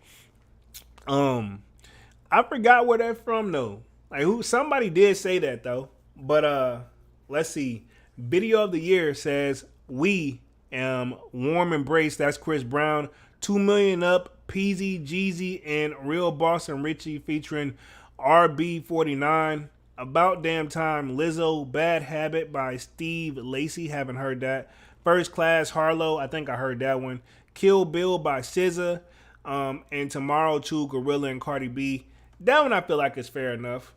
I forgot where that's from though. Like who? Somebody did say that though. But let's see. Video of the year says we warm embrace. That's Chris Brown. 2 million up. Peasy, Jeezy, and Real Boss and Richie featuring RB49. About Damn Time. Lizzo. Bad Habit by Steve Lacy. Haven't heard that. First Class Harlow. I think I heard that one. Kill Bill by SZA. And Tomorrow 2 Gorilla and Cardi B. That one I feel like is fair enough.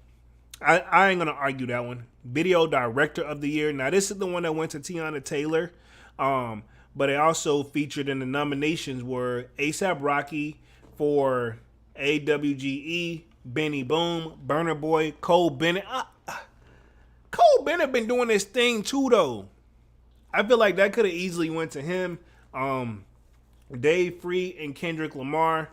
I ain't gonna argue that one. Video Director of the Year. Now this is the one that went to Tiana Taylor, but it also featured in the nominations were ASAP Rocky for AWGE, Benny Boom, Burner Boy, Cole Bennett. Cole Bennett been doing this thing too though. I feel like that could have easily went to him. Dave Free and Kendrick Lamar,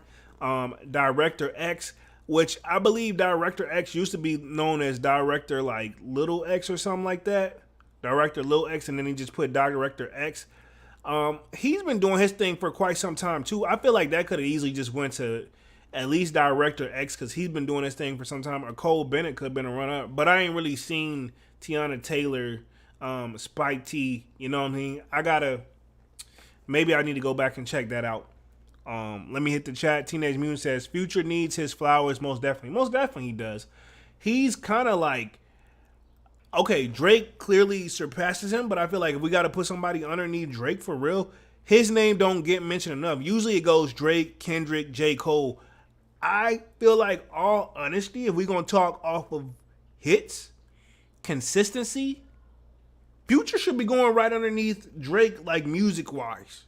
Director X. Which I believe Director X used to be known as Director like Little X or something like that. Director Little X, and then he just put Director X. He's been doing his thing for quite some time too. I feel like that could have easily just went to at least Director X because he's been doing his thing for some time. Or Cole Bennett could have been a runner up, but I ain't really seen Tiana Taylor, Spike T. You know what I mean? Maybe I need to go back and check that out. Let me hit the chat. Teenage Mutant says Future needs his flowers most definitely. Most definitely he does. He's kind of like, okay, Drake clearly surpasses him, but I feel like if we got to put somebody underneath Drake for real, his name don't get mentioned enough. Usually it goes Drake, Kendrick, J. Cole. I feel like, all honesty, if we're going to talk off of hits, consistency, Future should be going right underneath Drake, like music-wise.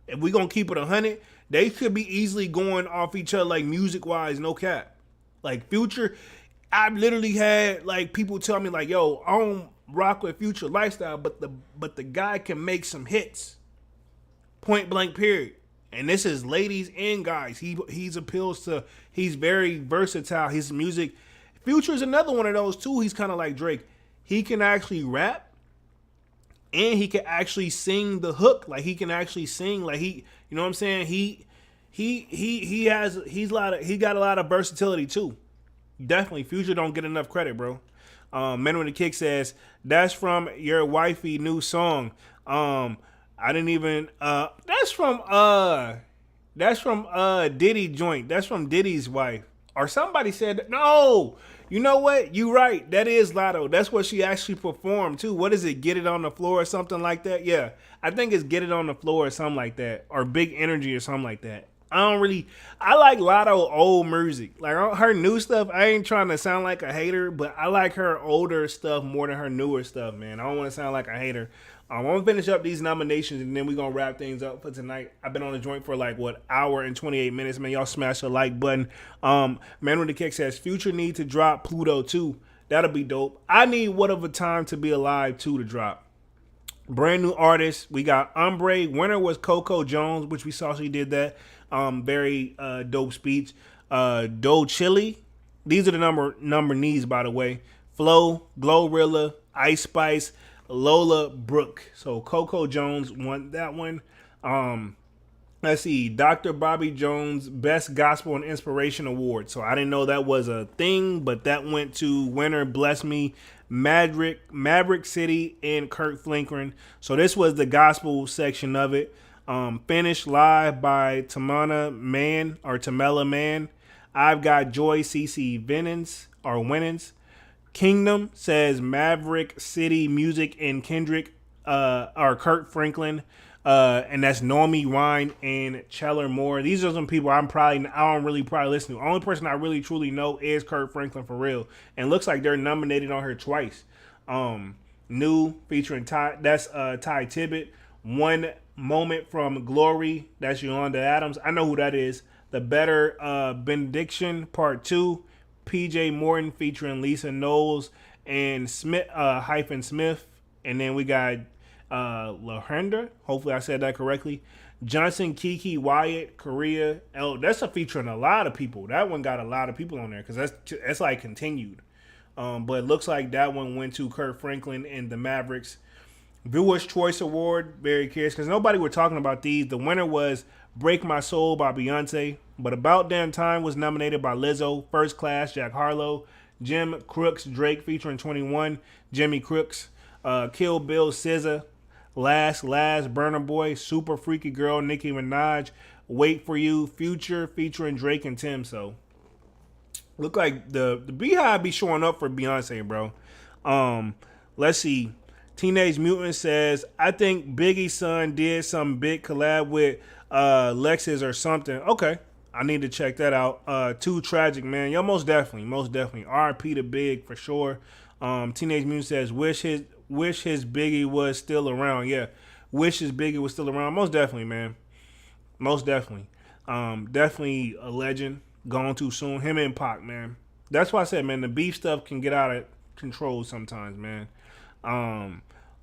If we're going to keep it 100, they could be easily going off each other, like music-wise, no cap. Like Future, I've literally had like people tell me like, yo, I don't rock with Future lifestyle, but the guy can make some hits. Point blank period. And this is ladies and guys. He's very versatile. His music. Future is another one of those too. He's kind of like Drake. He can actually rap and he can actually sing the hook. Like he can actually sing. Like you know what I'm saying? He got a lot of versatility too. Definitely, Future don't get enough credit, bro. Men with the Kick says that's from your wifey new song. I didn't even. That's from Diddy joint. That's from Diddy's wife. Or somebody said no. You know what? You right. That is Lotto. That's what she actually performed too. What is it? Get It on the Floor or something like that? Yeah. I think it's Get It on the Floor or something like that. Or Big Energy or something like that. I like Lotto old music. Like her new stuff, I ain't trying to sound like a hater, but I like her older stuff more than her newer stuff, man. I don't want to sound like a hater. I'm going to finish up these nominations and then we're going to wrap things up for tonight. I've been on the joint for like, hour and 28 minutes, man. Y'all smash the like button. Man with the Kick says, Future need to drop Pluto 2. That'll be dope. I need What of a Time to Be Alive 2 to drop. Brand new artists. We got Ombre. Winner was Coco Jones, which we saw she did that. Very dope speech. Doe Chili. These are the nominees, by the way. Flo, Glorilla, Ice Spice, Lola Brooke. So Coco Jones won that one. Let's see. Dr. Bobby Jones Best Gospel and Inspiration Award. So I didn't know that was a thing, but that went to winner Bless Me, Maverick City, and Kurt Franklin. So this was the gospel section of it. Finished live by Tamela Man. I've Got Joy, CC Winans. Kingdom says Maverick City Music and Kendrick, or Kurt Franklin. And that's Normie Ryan and Cheller Moore. These are some people I don't really listen to. The only person I really truly know is Kurt Franklin for real. And looks like they're nominated on her twice. New featuring Ty Tibbet. One Moment from Glory. That's Yolanda Adams. I know who that is. The Better Benediction Part 2. PJ Morton featuring Lisa Knowles and Smith Smith. And then we got LaHenda. Hopefully I said that correctly. Johnson, Kiki, Wyatt, Korea. Oh, that's a featuring a lot of people. That one got a lot of people on there because that's like continued. But it looks like that one went to Kurt Franklin and the Mavericks. Viewers' Choice Award, very curious because nobody were talking about these. The winner was Break My Soul by Beyonce, but About Damn Time was nominated by Lizzo, First Class, Jack Harlow, Jim Crooks, Drake featuring 21, Jimmy Crooks, Kill Bill, SZA, Last, Burna Boy, Super Freaky Girl, Nicki Minaj, Wait For You, Future featuring Drake and Tim. So look like the Beehive be showing up for Beyonce, bro. Let's see. Teenage Mutant says, I think Biggie's son did some big collab with Lexus or something. Okay. I need to check that out. Too tragic, man. Yo, most definitely. R.I.P. to Big for sure. Teenage Mutant says, wish his Biggie was still around. Yeah. Wish his Biggie was still around. Most definitely, man. Most definitely. Definitely a legend. Gone too soon. Him and Pac, man. That's why I said, man, the beef stuff can get out of control sometimes, man.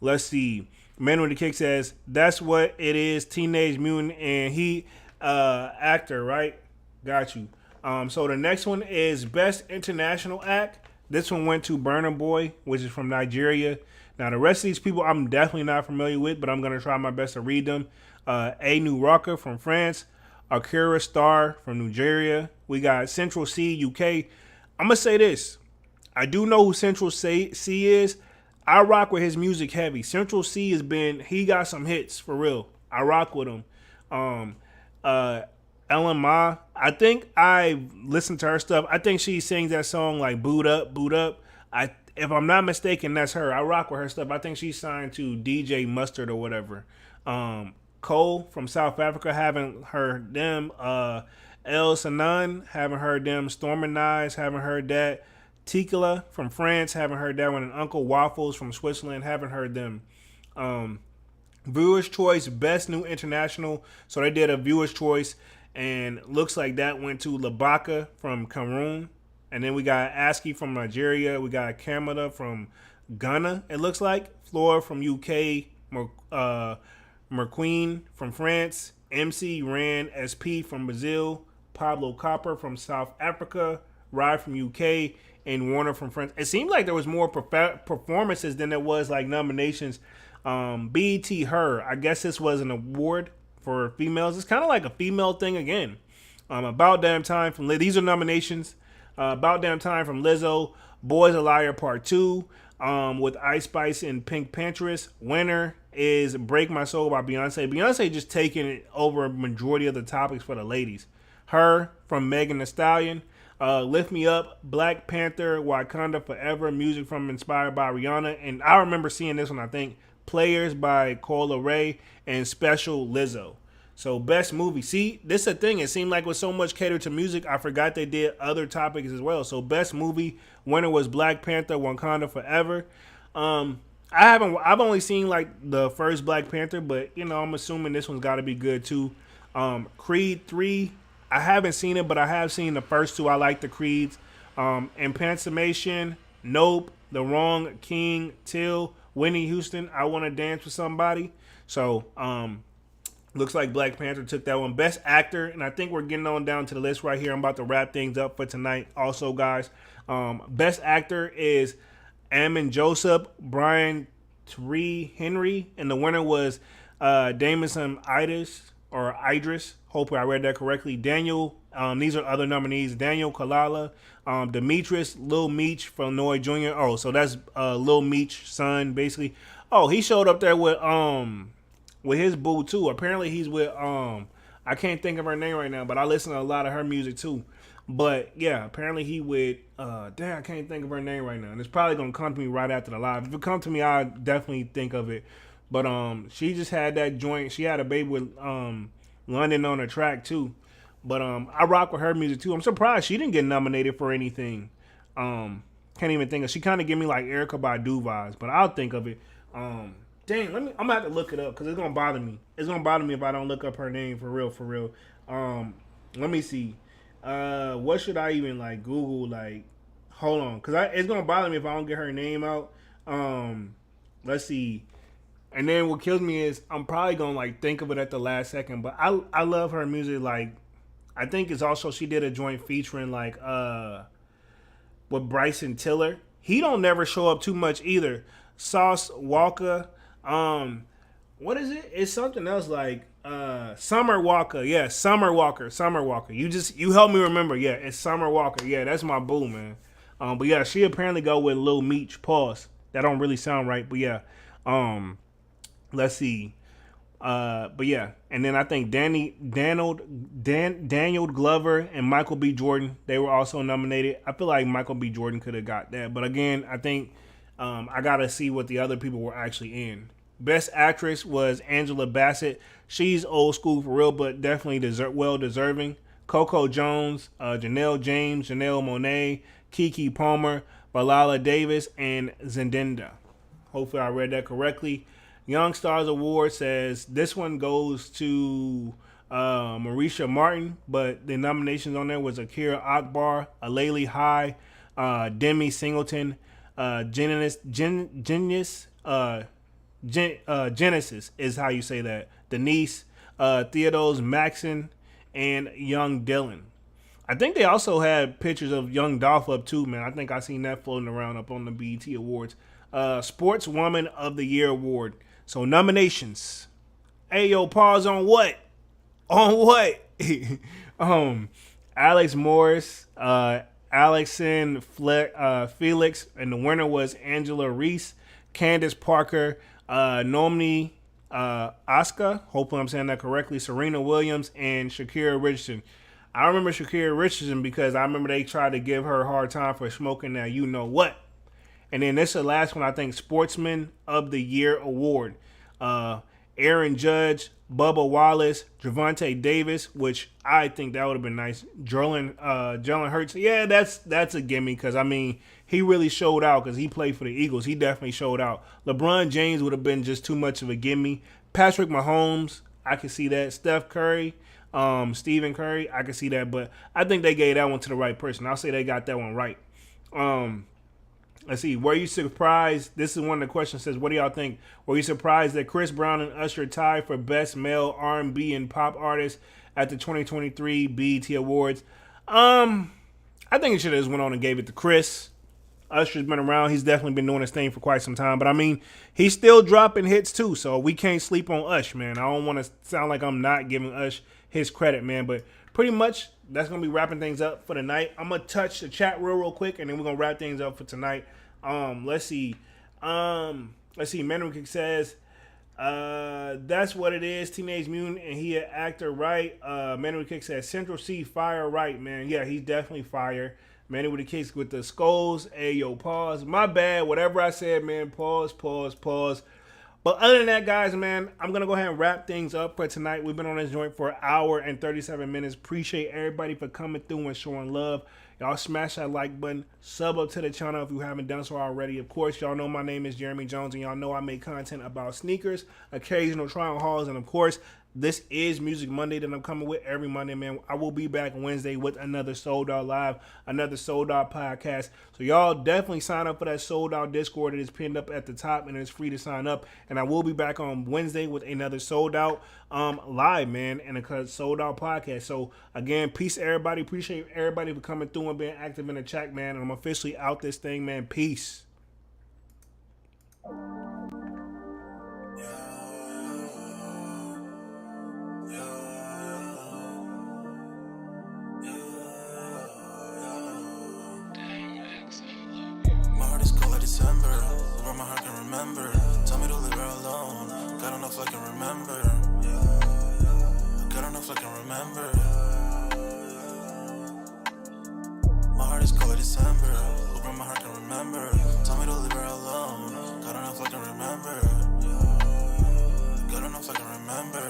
Let's see. Man with the Kick says, that's what it is, Teenage Mutant, and he actor, right? Got you. So the next one is Best International Act. This one went to Burna Boy, which is from Nigeria. Now the rest of these people I'm definitely not familiar with, but I'm gonna try my best to read them. A New Rocker from France, Akira Star from Nigeria. We got Central C, UK. I'm gonna say this. I do know who Central C is. I rock with his music heavy. Central C he got some hits for real. I rock with him. Ellen Ma, I think I listened to her stuff. I think she sings that song like Boot Up, Boot Up. If I'm not mistaken, that's her. I rock with her stuff. I think she's signed to DJ Mustard or whatever. Cole from South Africa, haven't heard them. El Sanan, haven't heard them. Storm and Eyes, haven't heard that. Tikala from France, haven't heard that one. And Uncle Waffles from Switzerland, haven't heard them. Viewer's Choice, Best New International. So they did a Viewer's Choice, and looks like that went to Labaka from Cameroon. And then we got Aski from Nigeria. We got Kamada from Ghana, it looks like. Flora from UK. Merqueen from France. MC Ran SP from Brazil. Pablo Copper from South Africa. Rye from UK. And Warner from France. It seemed like there was more performances than there was like nominations. BET Her, I guess this was an award for females. It's kind of like a female thing again. About Damn Time from these are nominations. About Damn Time from Lizzo. Boys a Liar Part 2 with Ice Spice and Pink Panthers. Winner is Break My Soul by Beyonce. Beyonce just taking it over a majority of the topics for the ladies. Her from Megan Thee Stallion. Lift Me Up, Black Panther, Wakanda Forever, music from Inspired by Rihanna. And I remember seeing this one, I think. Players by Cola Ray and Special Lizzo. So best movie. See, this is a thing. It seemed like with so much catered to music, I forgot they did other topics as well. So best movie winner was Black Panther, Wakanda Forever. I've only seen like the first Black Panther, but you know, I'm assuming this one's got to be good too. Creed 3, I haven't seen it, but I have seen the first two. I like the Creeds. Emancipation, Nope, The Wrong King, Till, Whitney Houston, I Want to Dance with Somebody. So, looks like Black Panther took that one. Best Actor, and I think we're getting on down to the list right here. I'm about to wrap things up for tonight. Also, guys, Best Actor is Ammon Joseph, Brian Tyree Henry, and the winner was Damison Idris. Hopefully I read that correctly. Daniel, these are other nominees. Daniel Kalala, Demetrius, Lil Meech from Noy Jr. Oh, so that's Lil Meech's son, basically. Oh, he showed up there with his boo too. Apparently he's with I can't think of her name right now, but I listen to a lot of her music too. But yeah, apparently he with I can't think of her name right now. And it's probably gonna come to me right after the live. If it comes to me, I'll definitely think of it. But she just had that joint. She had a baby with London on her track too. But I rock with her music too. I'm surprised she didn't get nominated for anything. Can't even think of. She kind of give me like Erykah Badu vibes, but I'll think of it. I'm gonna have to look it up because it's gonna bother me. It's gonna bother me if I don't look up her name for real. Let me see. What should I even like Google? Like, hold on, because it's gonna bother me if I don't get her name out. Let's see. And then what kills me is I'm probably gonna like think of it at the last second. But I love her music. Like, I think it's also she did a joint featuring like with Bryson Tiller. He don't never show up too much either. Sauce Walker. What is it? It's something else like Summer Walker. Yeah, Summer Walker. You help me remember. Yeah, it's Summer Walker. Yeah, that's my boo, man. But yeah, she apparently go with Lil Meech. Pause. That don't really sound right, but yeah. Let's see. But yeah, and then I think Daniel Glover and Michael B. Jordan, they were also nominated. I feel like Michael B. Jordan could have got that, but again, I think I gotta see what the other people were actually in. Best actress was Angela Bassett. She's old school for real, but definitely well deserving. Coco Jones, Janelle James, Janelle Monáe, Keke Palmer, Viola Davis, and Zendaya. Hopefully, I read that correctly. Young Stars Award says this one goes to Marisha Martin, but the nominations on there was Akira Akbar, Aleli High, Demi Singleton, Genesis is how you say that. Denise, Theodos Maxon, and Young Dylan. I think they also had pictures of Young Dolph up too, man. I think I seen that floating around up on the BET Awards. Sportswoman of the Year Award. So nominations. Hey yo, pause on what? On what? Alex Morris, Alexon Felix, and the winner was Angela Reese, Candace Parker, Nomi Asuka, hopefully I'm saying that correctly, Serena Williams, and Shakira Richardson. I remember Shakira Richardson because I remember they tried to give her a hard time for smoking that you know what. And then this is the last one, I think, Sportsman of the Year Award. Aaron Judge, Bubba Wallace, Javante Davis, which I think that would have been nice. Jalen Hurts, yeah, that's a gimme because, I mean, he really showed out because he played for the Eagles. He definitely showed out. LeBron James would have been just too much of a gimme. Patrick Mahomes, I can see that. Steph Curry, Stephen Curry, I can see that. But I think they gave that one to the right person. I'll say they got that one right. Let's see. Were you surprised? This is one of the questions. Says, what do y'all think? Were you surprised that Chris Brown and Usher tied for Best Male R&B and Pop Artist at the 2023 BET Awards? I think it should have just went on and gave it to Chris. Usher's been around. He's definitely been doing his thing for quite some time. But I mean, he's still dropping hits too. So we can't sleep on Ush, man. I don't want to sound like I'm not giving Ush his credit, man. But pretty much that's going to be wrapping things up for the night. I'm going to touch the chat real quick, and then we're going to wrap things up for tonight. Let's see. Manrick says, that's what it is. Teenage Mutant, and he an actor, right? Manrick says, Central C, fire, right, man. Yeah, he's definitely fire. Manny with the kicks with the skulls. Hey, yo, pause. My bad. Whatever I said, man. Pause. But other than that, guys, man, I'm going to go ahead and wrap things up for tonight. We've been on this joint for an hour and 37 minutes. Appreciate everybody for coming through and showing love. Y'all smash that like button. Sub up to the channel if you haven't done so already. Of course, y'all know my name is Jeremy Jones, and y'all know I make content about sneakers, occasional try-on hauls, and of course, this is Music Monday that I'm coming with every Monday, man. I will be back Wednesday with another Sold Out Live, another Sold Out podcast. So y'all definitely sign up for that Sold Out Discord. It is pinned up at the top, and it's free to sign up. And I will be back on Wednesday with another Sold Out live, man, and a Sold Out podcast. So again, peace everybody. Appreciate everybody for coming through and being active in the chat, man. And I'm officially out this thing, man. Peace. December, where my heart can remember. Tell me to leave her alone. God don't know if I can remember. God don't know if I can remember. My heart is cold like December, where my heart can remember. Tell me to leave her alone. God don't know if I can remember. God don't know if I can remember.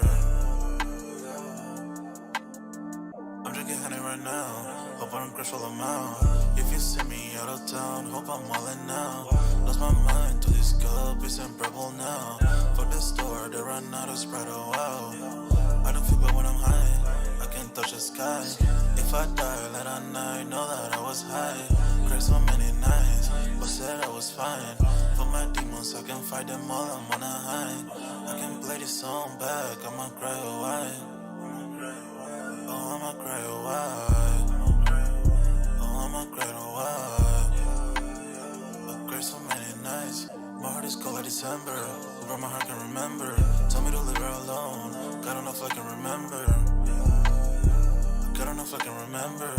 I'm drinking honey right now. Hope I don't crush all them out. If you see me out of town, hope I'm wildin' now. Lost my mind to this cup, it's unbearable now. For the store, they run out of Sprite, oh wow. I don't feel bad when I'm high, I can't touch the sky. If I die late at night, know that I was high. Cried so many nights, but said I was fine. For my demons, I can fight them all, I'm on a high. I can play this song back, I'ma cry a while. Oh, I'ma cry a while. I'ma cry a while. I cried so many nights. My heart is cold like December, where my heart can remember. Tell me to leave her alone. God don't know if I can remember. God don't know if I can remember.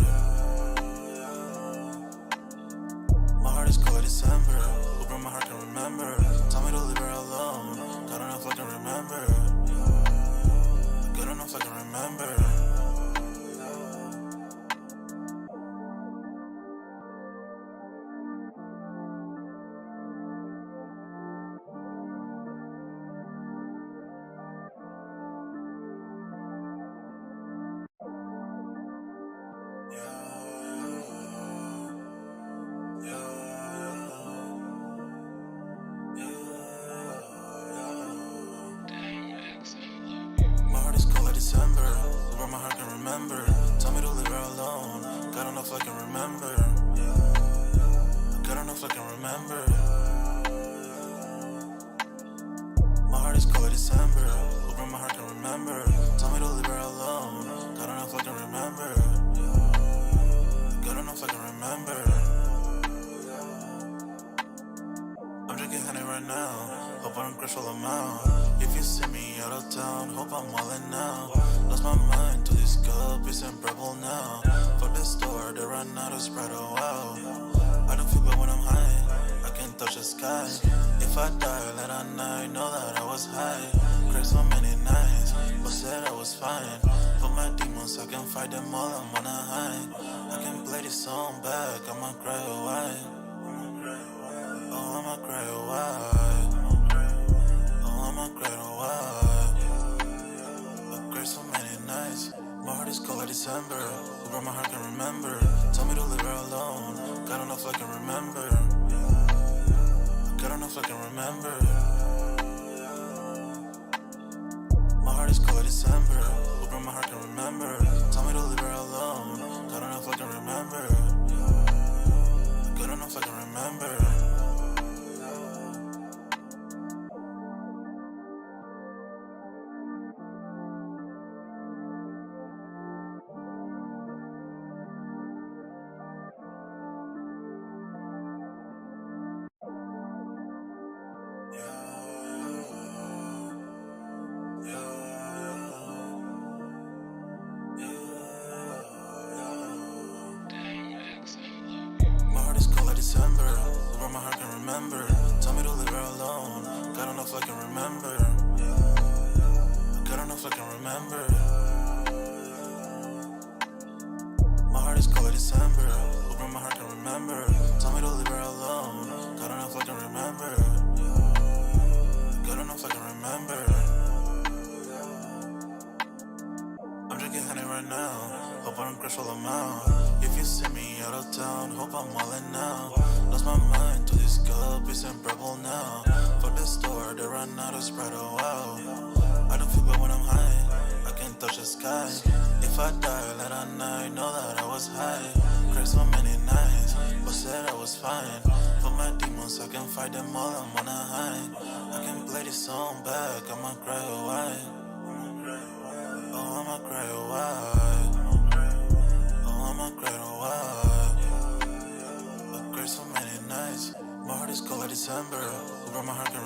December. Open my heart can remember. Tell me to leave her alone. Got enough I can remember. Good enough I can remember. My heart is cold like December. Where my heart can remember. Tell me to leave her alone. Got enough I can remember. Got enough I can remember. My heart is cold like December. Where my heart can remember. Tell me to leave her alone. Got enough I can remember. Got enough I can remember. I'm drinking honey right now. Hope I don't crash all amount. If you see me out of town, hope I'm wildin' now. Lost my mind to this cup, it's unbearable now. For the store, they run out of Sprite, oh wow. I don't feel bad when I'm high, I can't touch the sky. If I die late at night, know that I was high. Cried so many nights, but said I was fine. But my demons, I can fight them all, I'm on a high. I can play this song back, I'ma cry a while. Oh, I'ma cry a while. Oh, I'ma cry a while. I cried so many nights. My heart is cold like December. Where my heart can remember. Tell me to leave her alone. Got enough I can remember. Got enough I can remember. My heart is cold like December. Where my heart can remember. Tell me to leave her alone. Got enough I can remember. Got enough I can remember. My heart is cold like December. Where my heart can remember. Tell me to leave her alone. Got enough I can remember. Got enough I can remember. My heart is cold like December. Where my heart can remember. Tell me to leave her alone. Got enough I can remember. Got enough I can remember. I'm drinking honey right now. Hope I don't crash all amount. If you see me out of town, hope I'm wildin' now. Lost my mind to this cup, it's unbearable now. For the store, they run out of Sprite, oh wow. I don't feel bad when I'm high, I can't touch the sky. If I die late at night, know that I was high. Cried so many nights, but said I was fine. For my demons, I can fight them all, I'm on a high. I can play this song back, I'ma cry